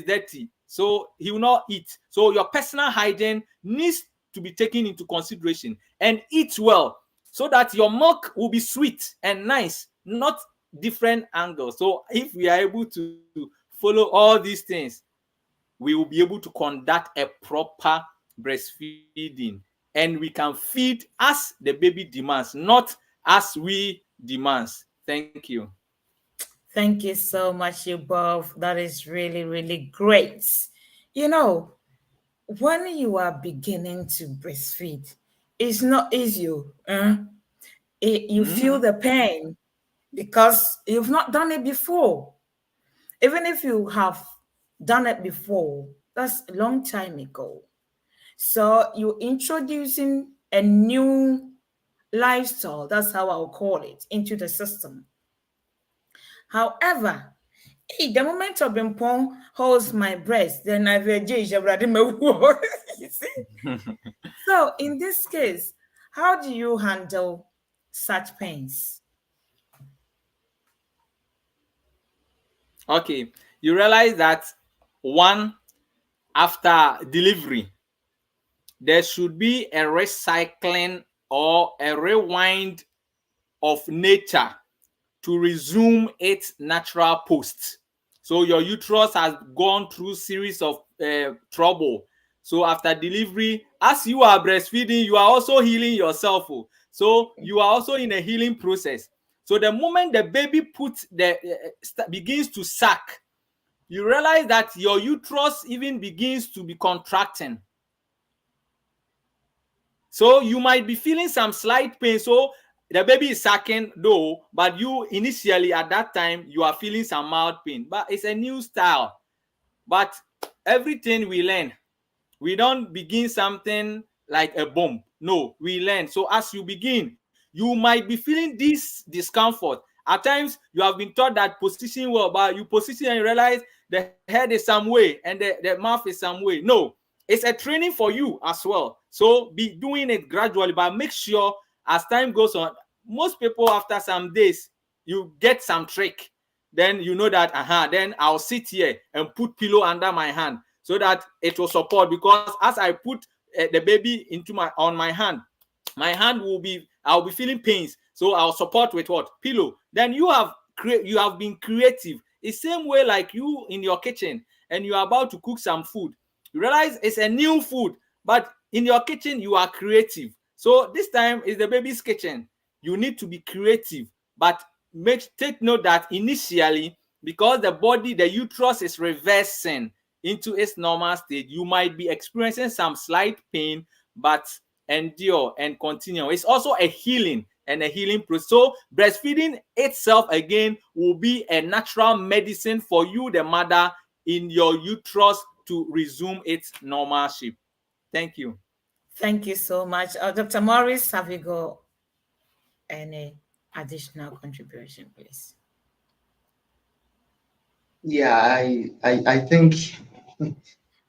dirty, so he will not eat. So your personal hygiene needs to be taken into consideration, and eat well, so that your milk will be sweet and nice, not different angles. So if we are able to follow all these things, we will be able to conduct a proper breastfeeding, and we can feed as the baby demands, not as we demands. Thank you. Thank you so much, you both. That is really, really great. You know, when you are beginning to breastfeed, It's not easy. You feel Mhm. the pain because you've not done it before. Even if you have done it before, that's a long time ago. So you're introducing a new lifestyle, that's how I'll call it, into the system. However, the moment Obimpong holds my breast, then I will you see? So in this case, how do you handle such pains? Okay, you realize that one, after delivery, there should be a recycling or a rewind of nature to resume its natural post. So your uterus has gone through series of trouble. So after delivery, as you are breastfeeding, you are also healing yourself. Oh. So you are also in a healing process. So the moment the baby puts begins to suck, you realize that your uterus even begins to be contracting. So you might be feeling some slight pain. So the baby is sucking though, but you initially at that time you are feeling some mild pain. But it's a new style. But everything we learn, we don't begin something like a bomb. No, we learn. So as you begin, you might be feeling this discomfort. At times, you have been taught that position well, but you position and you realize the head is some way and the mouth is some way. No, it's a training for you as well. So be doing it gradually, but make sure as time goes on, most people after some days, you get some trick. Then you know that, then I'll sit here and put pillow under my hand so that it will support. Because as I put the baby into my hand will be, I'll be feeling pains, so I'll support with what? Pillow. Then you have been creative. It's same way like you in your kitchen and you are about to cook some food. You realize it's a new food, but in your kitchen you are creative. So this time is the baby's kitchen. You need to be creative, but take note that initially, because the uterus is reversing into its normal state, you might be experiencing some slight pain, but endure and continue. It's also a healing and a healing process. So breastfeeding itself again will be a natural medicine for you, the mother, in your uterus to resume its normal shape. Thank you. Thank you so much. Dr. Morris, have you got any additional contribution, please? Yeah, I think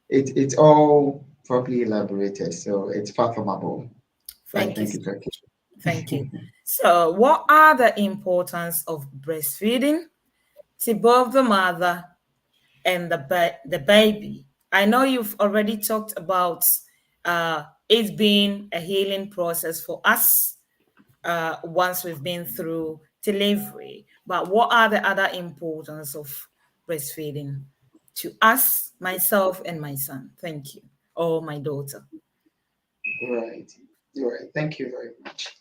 it's all properly elaborated, so it's fathomable. So I Thank you think so it's okay. much. Thank you. So, what are the importance of breastfeeding to both the mother and the baby? I know you've already talked about it being a healing process for us once we've been through delivery. But what are the other importance of breastfeeding to us, myself, and my son? Thank you. Or my daughter. Right. You're right. Thank you very much.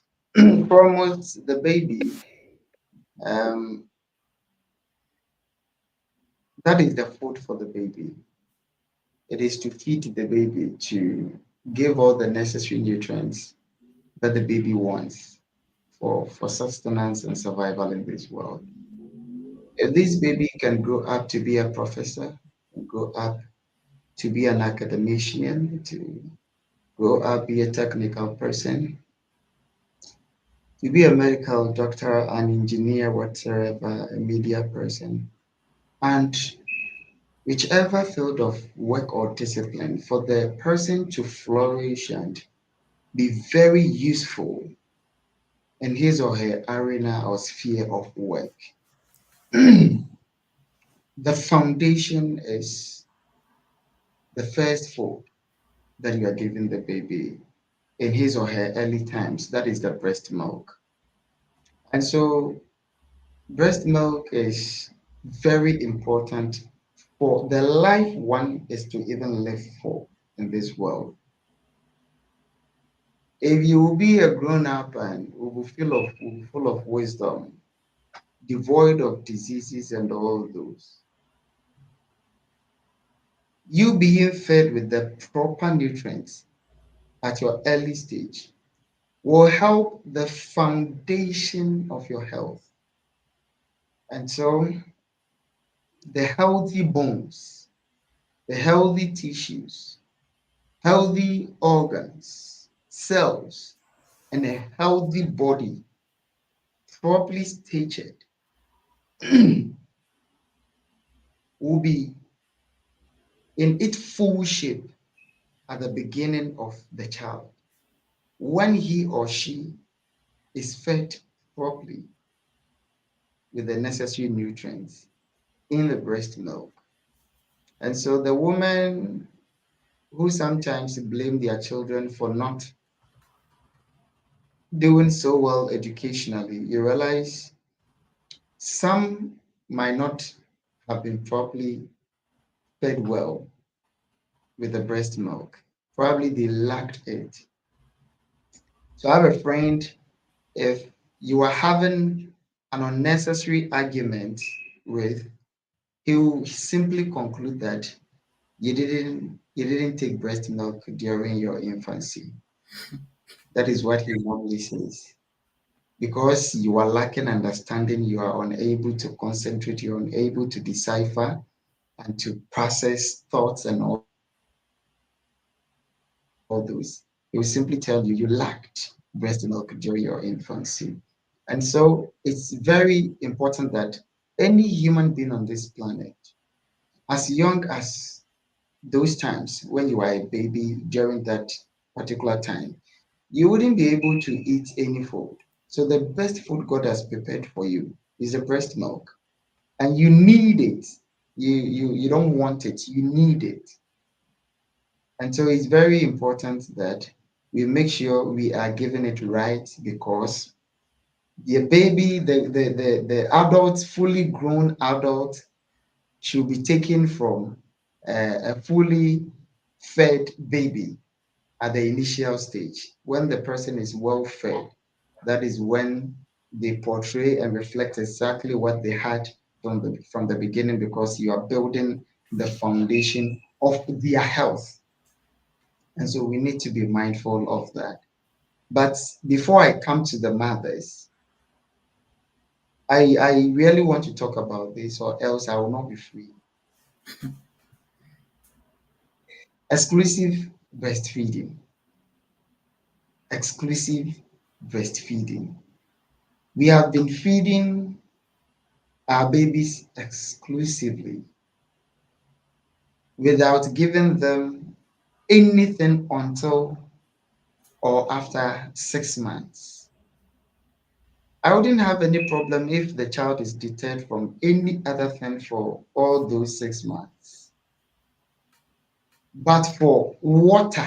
Foremost, the baby, um, that is the food for the baby. It is to feed the baby, to give all the necessary nutrients that the baby wants for sustenance and survival in this world. If this baby can grow up to be a professor, grow up to be an academician, to grow up be a technical person, to be a medical doctor, an engineer, whatever, a media person, and whichever field of work or discipline, for the person to flourish and be very useful in his or her arena or sphere of work. The foundation is the first food that you are giving the baby in his or her early times. That is the breast milk. And so, breast milk is very important for the life one is to even live for in this world. If you will be a grown up and will be full of wisdom, devoid of diseases and all those, you being fed with the proper nutrients at your early stage will help the foundation of your health. And so the healthy bones, the healthy tissues, healthy organs, cells, and a healthy body, properly staged, will be in its full shape at the beginning of the child when he or she is fed properly with the necessary nutrients in the breast milk. And so the women who sometimes blame their children for not doing so well educationally, you realize some might not have been properly fed well with the breast milk. Probably they lacked it. So I have a friend, if you are having an unnecessary argument with, he will simply conclude that you didn't take breast milk during your infancy. That is what he normally says. Because you are lacking understanding, you are unable to concentrate, you're unable to decipher and to process thoughts and all those. He will simply tell you you lacked breast milk during your infancy. And so it's very important that any human being on this planet, as young as those times when you are a baby during that particular time, you wouldn't be able to eat any food. So the best food God has prepared for you is the breast milk. And you need it. You don't want it, you need it. And so it's very important that we make sure we are giving it right because the baby, the adult, fully grown adult should be taken from a fully fed baby at the initial stage. When the person is well fed, that is when they portray and reflect exactly what they had from the beginning because you are building the foundation of their health. And so we need to be mindful of that. But before I come to the mothers, I really want to talk about this, or else I will not be free. Exclusive breastfeeding. Exclusive breastfeeding. We have been feeding our babies exclusively without giving them anything until or after 6 months. I wouldn't have any problem if the child is deterred from any other thing for all those 6 months. But for water,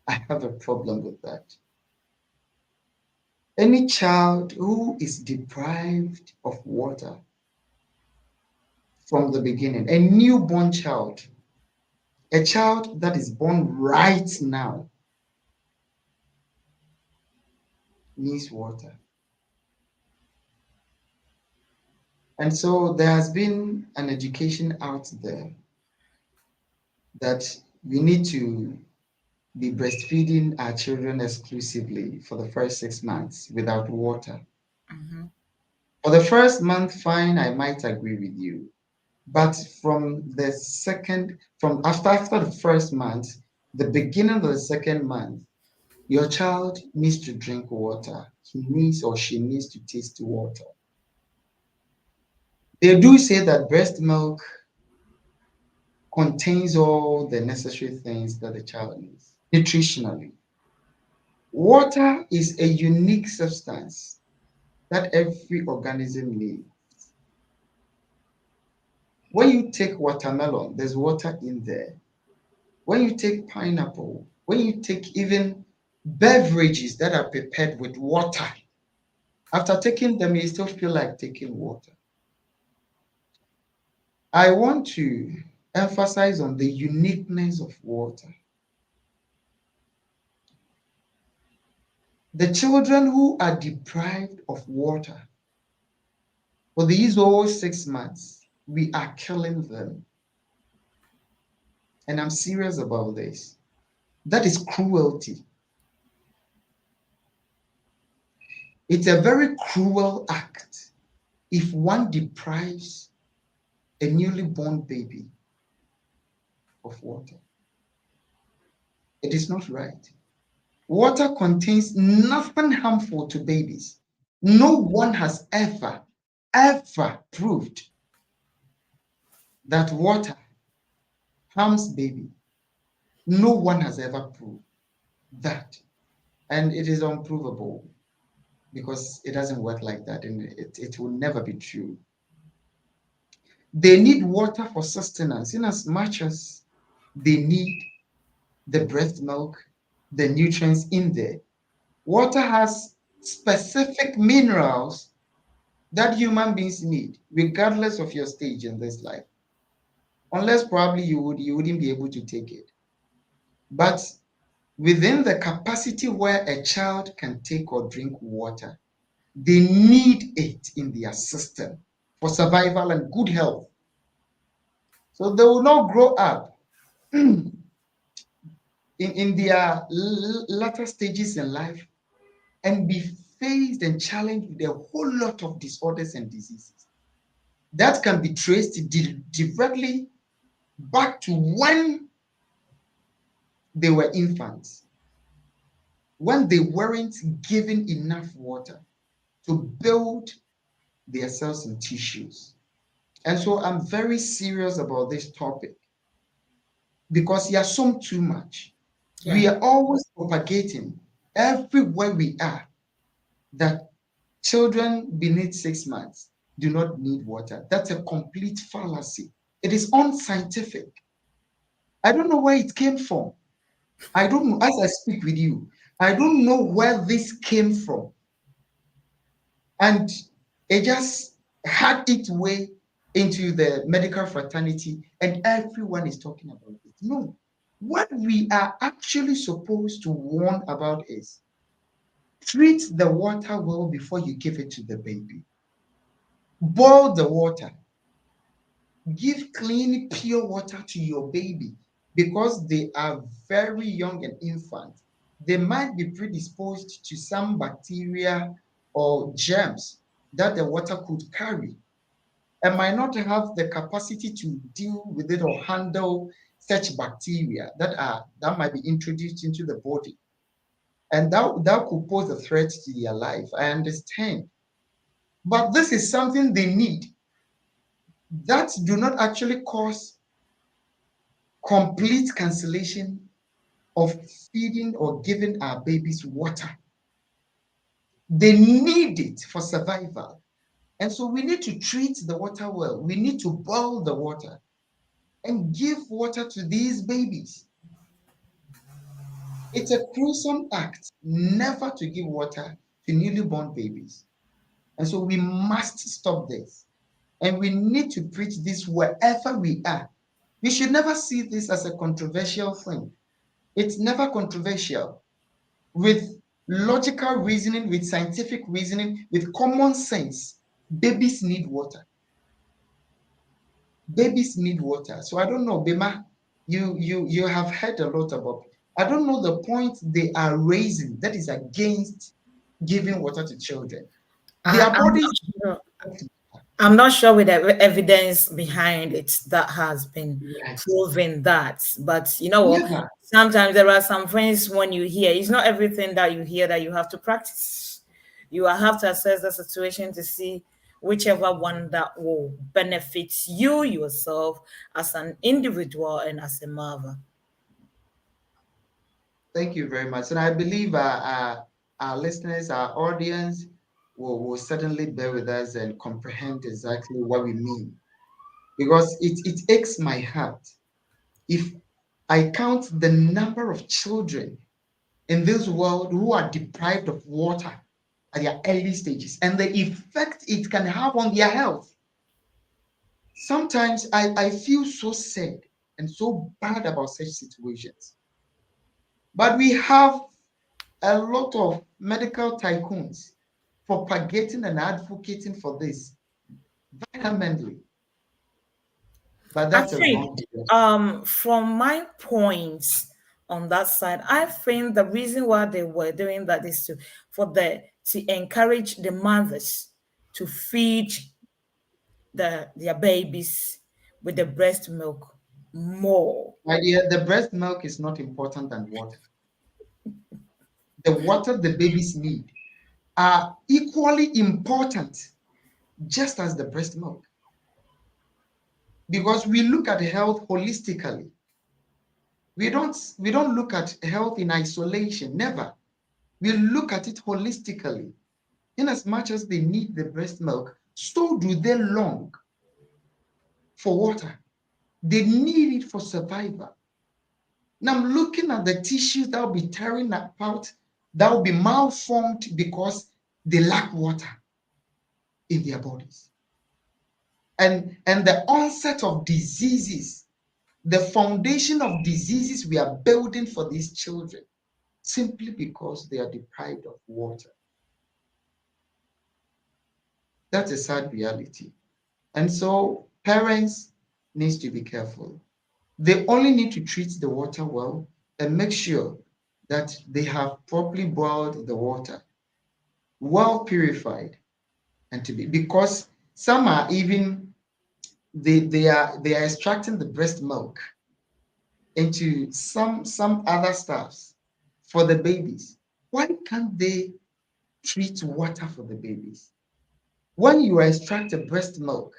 I have a problem with that. Any child who is deprived of water from the beginning, a newborn child, a child that is born right now, needs water. And so there has been an education out there that we need to be breastfeeding our children exclusively for the first 6 months without water. Mhm. For the first month, fine, I might agree with you. But from after the first month, the beginning of the second month, your child needs to drink water. He needs or she needs to taste water. They do say that breast milk contains all the necessary things that the child needs nutritionally. Water is a unique substance that every organism needs. When you take watermelon, there's water in there. When you take pineapple, when you take even beverages that are prepared with water, after taking them, you still feel like taking water. I want to emphasize on the uniqueness of water. The children who are deprived of water for these whole 6 months, we are killing them. And I'm serious about this. That is cruelty. It's a very cruel act if one deprives a newly born baby of water. It is not right. Water contains nothing harmful to babies. No one has ever proved that water harms baby. No one has ever proved that. And it is unprovable because it doesn't work like that and it will never be true. They need water for sustenance in as much as they need the breast milk, the nutrients in there. Water has specific minerals that human beings need, regardless of your stage in this life. Unless probably you wouldn't be able to take it. But within the capacity where a child can take or drink water, they need it in their system for survival and good health. So they will not grow up in their latter stages in life and be faced and challenged with a whole lot of disorders and diseases that can be traced directly back to when they were infants, when they weren't given enough water to build their cells and tissues. And so I'm very serious about this topic because you assume too much. We Yeah. are always propagating everywhere we are that children beneath 6 months do not need water. That's a complete fallacy. It is unscientific. I don't know where it came from. I don't know. As I speak with you, I don't know where this came from. And it just had its way into the medical fraternity, and everyone is talking about it. No. What we are actually supposed to warn about is treat the water well before you give it to the baby. Boil the water. Give clean, pure water to your baby because they are very young and infant. They might be predisposed to some bacteria or germs that the water could carry and might not have the capacity to deal with it or handle such bacteria that might be introduced into the body. And that could pose a threat to their life. I understand. But this is something they need that do not actually cause complete cancellation of feeding or giving our babies water. They need it for survival. And so we need to treat the water well. We need to boil the water and give water to these babies. It's a gruesome act never to give water to newly born babies. And so we must stop this. And we need to preach this wherever we are. We should never see this as a controversial thing. It's never controversial. With logical reasoning, with scientific reasoning, with common sense, babies need water. Babies need water. So I don't know, Bimah, you have heard a lot about. I don't know the point they are raising that is against giving water to children. I, Their I'm bodies. not sure. I'm not sure with the evidence behind it that has been Yes. proven that. But you know what? Yeah. Sometimes there are some things when you hear, it's not everything that you hear that you have to practice. You will have to assess the situation to see whichever one that will benefit you yourself as an individual and as a mother. Thank you very much. And I believe our listeners, our audience will certainly bear with us and comprehend exactly what we mean. Because it aches my heart if I count the number of children in this world who are deprived of water at their early stages and the effect it can have on their health. Sometimes I feel so sad and so bad about such situations. But we have a lot of medical tycoons propagating and advocating for this vehemently. But I that's a think wrong direction. from my point on that side. I think the reason why they were doing that is to encourage the mothers to feed their babies with the breast milk more. My dear, the breast milk is not important than water. The water the babies need are equally important, just as the breast milk. Because we look at health holistically. We don't look at health in isolation. Never. We look at it holistically. In as much as they need the breast milk, so do they long for water. They need it for survival. Now I'm looking at the tissues that will be tearing apart, that will be malformed because they lack water in their bodies. And the onset of diseases, the foundation of diseases we are building for these children, simply because they are deprived of water. That's a sad reality. And so parents need to be careful. They only need to treat the water well and make sure that they have properly boiled the water, well purified, and to be, because some are even they are extracting the breast milk into some other stuffs for the babies. Why can't they treat water for the babies? When you extract the breast milk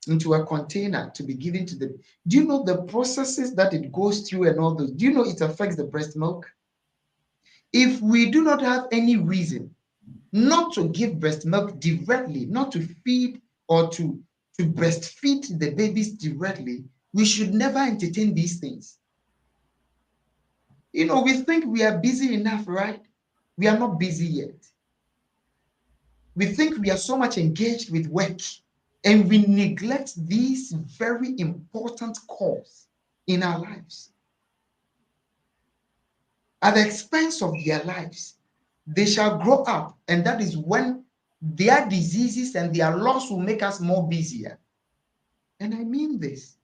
into a container to be given to the, do you know the processes that it goes through and all those? Do you know it affects the breast milk? If we do not have any reason not to give breast milk directly, not to feed or to breastfeed the babies directly, we should never entertain these things. We think we are busy enough, right? We are not busy yet. We think we are so much engaged with work, and we neglect these very important calls in our lives. At the expense of their lives, they shall grow up, and that is when their diseases and their loss will make us more busier. And I mean this.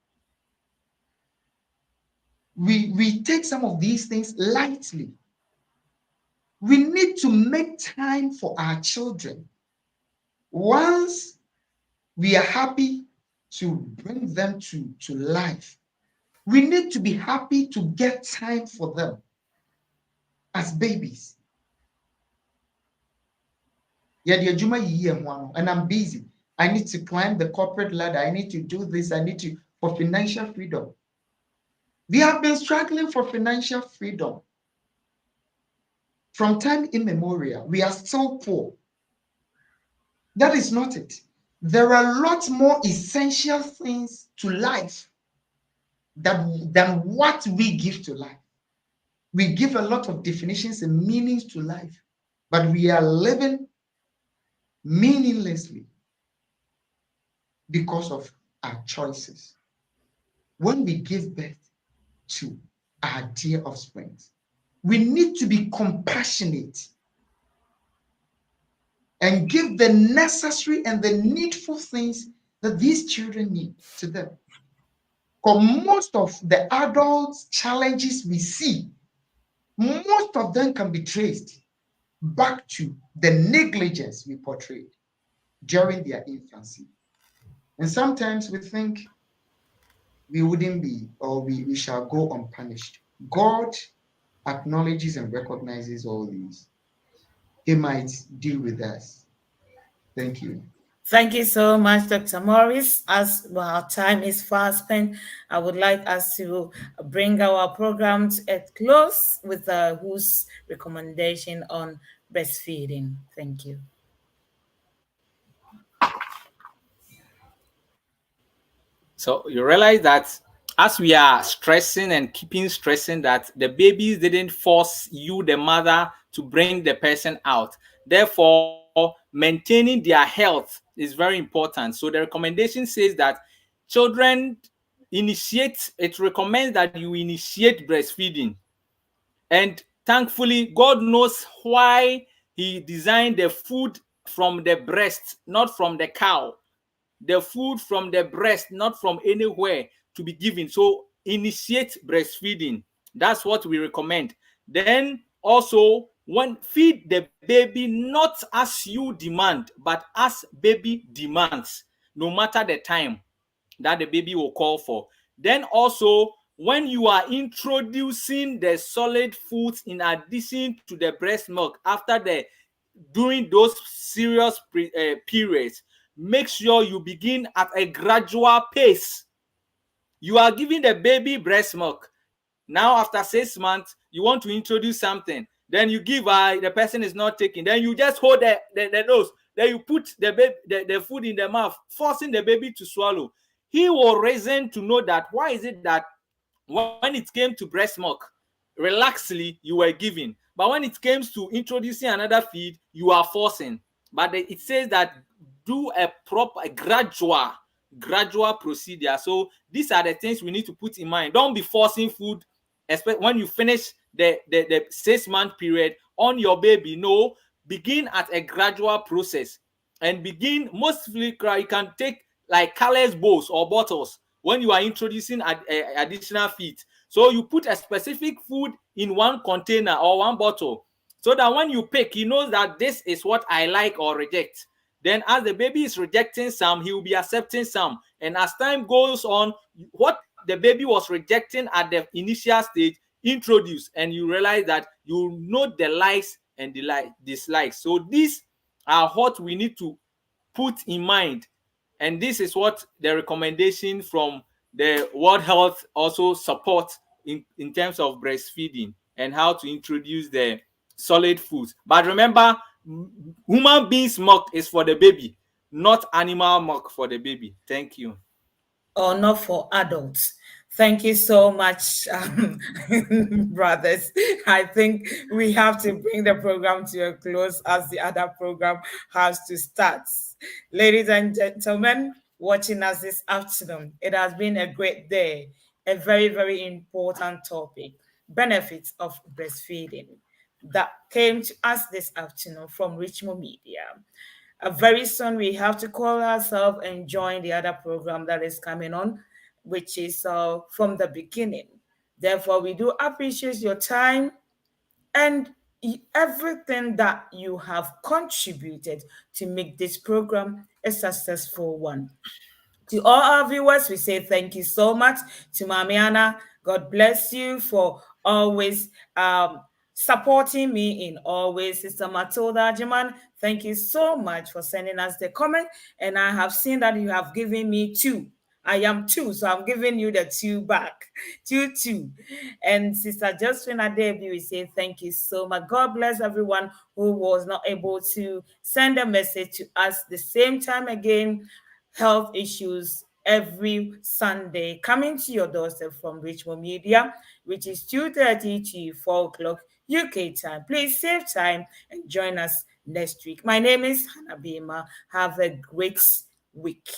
We take some of these things lightly. We need to make time for our children. Once we are happy to bring them to life, we need to be happy to get time for them as babies. And I'm busy. I need to climb the corporate ladder. I need to do this. I need to, for financial freedom. We have been struggling for financial freedom from time immemorial. We are still poor. That is not it. There are a lot more essential things to life than what we give to life. We give a lot of definitions and meanings to life, but we are living meaninglessly because of our choices. When we give birth to our dear offspring, we need to be compassionate and give the necessary and the needful things that these children need to them. Because most of the adult challenges we see, most of them can be traced back to the negligence we portrayed during their infancy. And sometimes we think we wouldn't be, or we shall go unpunished. God acknowledges and recognizes all these. He might deal with us. Thank you. Thank you so much, Dr. Morris. As well, our time is fast spent, I would like us to bring our program to a close with whose recommendation on breastfeeding. Thank you. So you realize that as we are stressing and keeping stressing that the babies didn't force you, the mother, to bring the person out. Therefore, maintaining their health is very important. So the recommendation says that children it recommends that you initiate breastfeeding. And thankfully, God knows why He designed the food from the breast, not from the cow. The food from the breast, not from anywhere, to be given. So initiate breastfeeding. That's what we recommend. Then also, when feed the baby not as you demand, but as baby demands, no matter the time that the baby will call for. Then also, when you are introducing the solid foods in addition to the breast milk after the during those serious periods, make sure you begin at a gradual pace. You are giving the baby breast milk. Now, after 6 months, you want to introduce something. Then you give her, the person is not taking. Then you just hold the nose. Then you put the food in the mouth, forcing the baby to swallow. He will reason to know that why is it that when it came to breast milk, relaxedly you were giving, but when it comes to introducing another feed, you are forcing. But it says that do a proper, gradual procedure. So these are the things we need to put in mind. Don't be forcing food, especially when you finish the 6-month period on your baby. No, begin at a gradual process and begin. Mostly you can take like colors bowls or bottles when you are introducing additional feed. So you put a specific food in one container or one bottle, so that when you pick, he knows that this is what I like or reject. Then as the baby is rejecting some, he will be accepting some. And as time goes on, what the baby was rejecting at the initial stage, introduce, and you realize that you know the likes and the dislikes. So these are what we need to put in mind. And this is what the recommendation from the World Health also support in terms of breastfeeding and how to introduce the solid foods. But remember, human beings milk is for the baby, not animal milk for the baby. Thank you. Or not for adults. Thank you so much, brothers. I think we have to bring the program to a close as the other program has to start. Ladies and gentlemen, watching us this afternoon, it has been a great day, a very, very important topic, benefits of breastfeeding, that came to us this afternoon from Richmond Media. Very soon we have to call ourselves and join the other program that is coming on, which is from the beginning. Therefore, we do appreciate your time and everything that you have contributed to make this program a successful one. To all our viewers, we say thank you so much. To Mami Hanna, God bless you for always supporting me in always. Sister Matilda Jiman, thank you so much for sending us the comment. And I have seen that you have given me 2. I am 2, so I'm giving you the 2 back. 2. And Sister Josephine Adebi, we say thank you so much. God bless everyone who was not able to send a message to us the same time again. Health issues every Sunday coming to your doorstep from Richmond Media, which is 2:30 to 4 o'clock UK time. Please save time and join us next week. My name is Hanna Bimah. Have a great week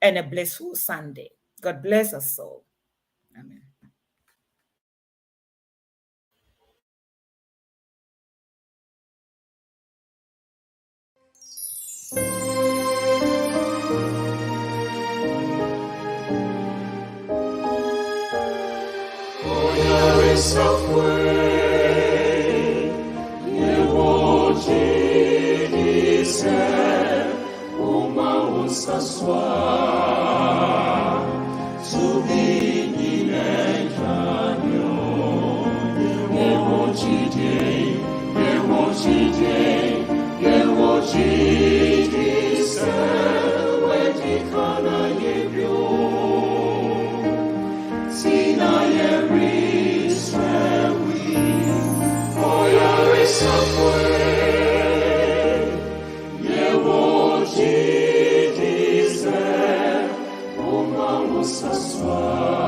and a blissful Sunday. God bless us all. Amen. Saswa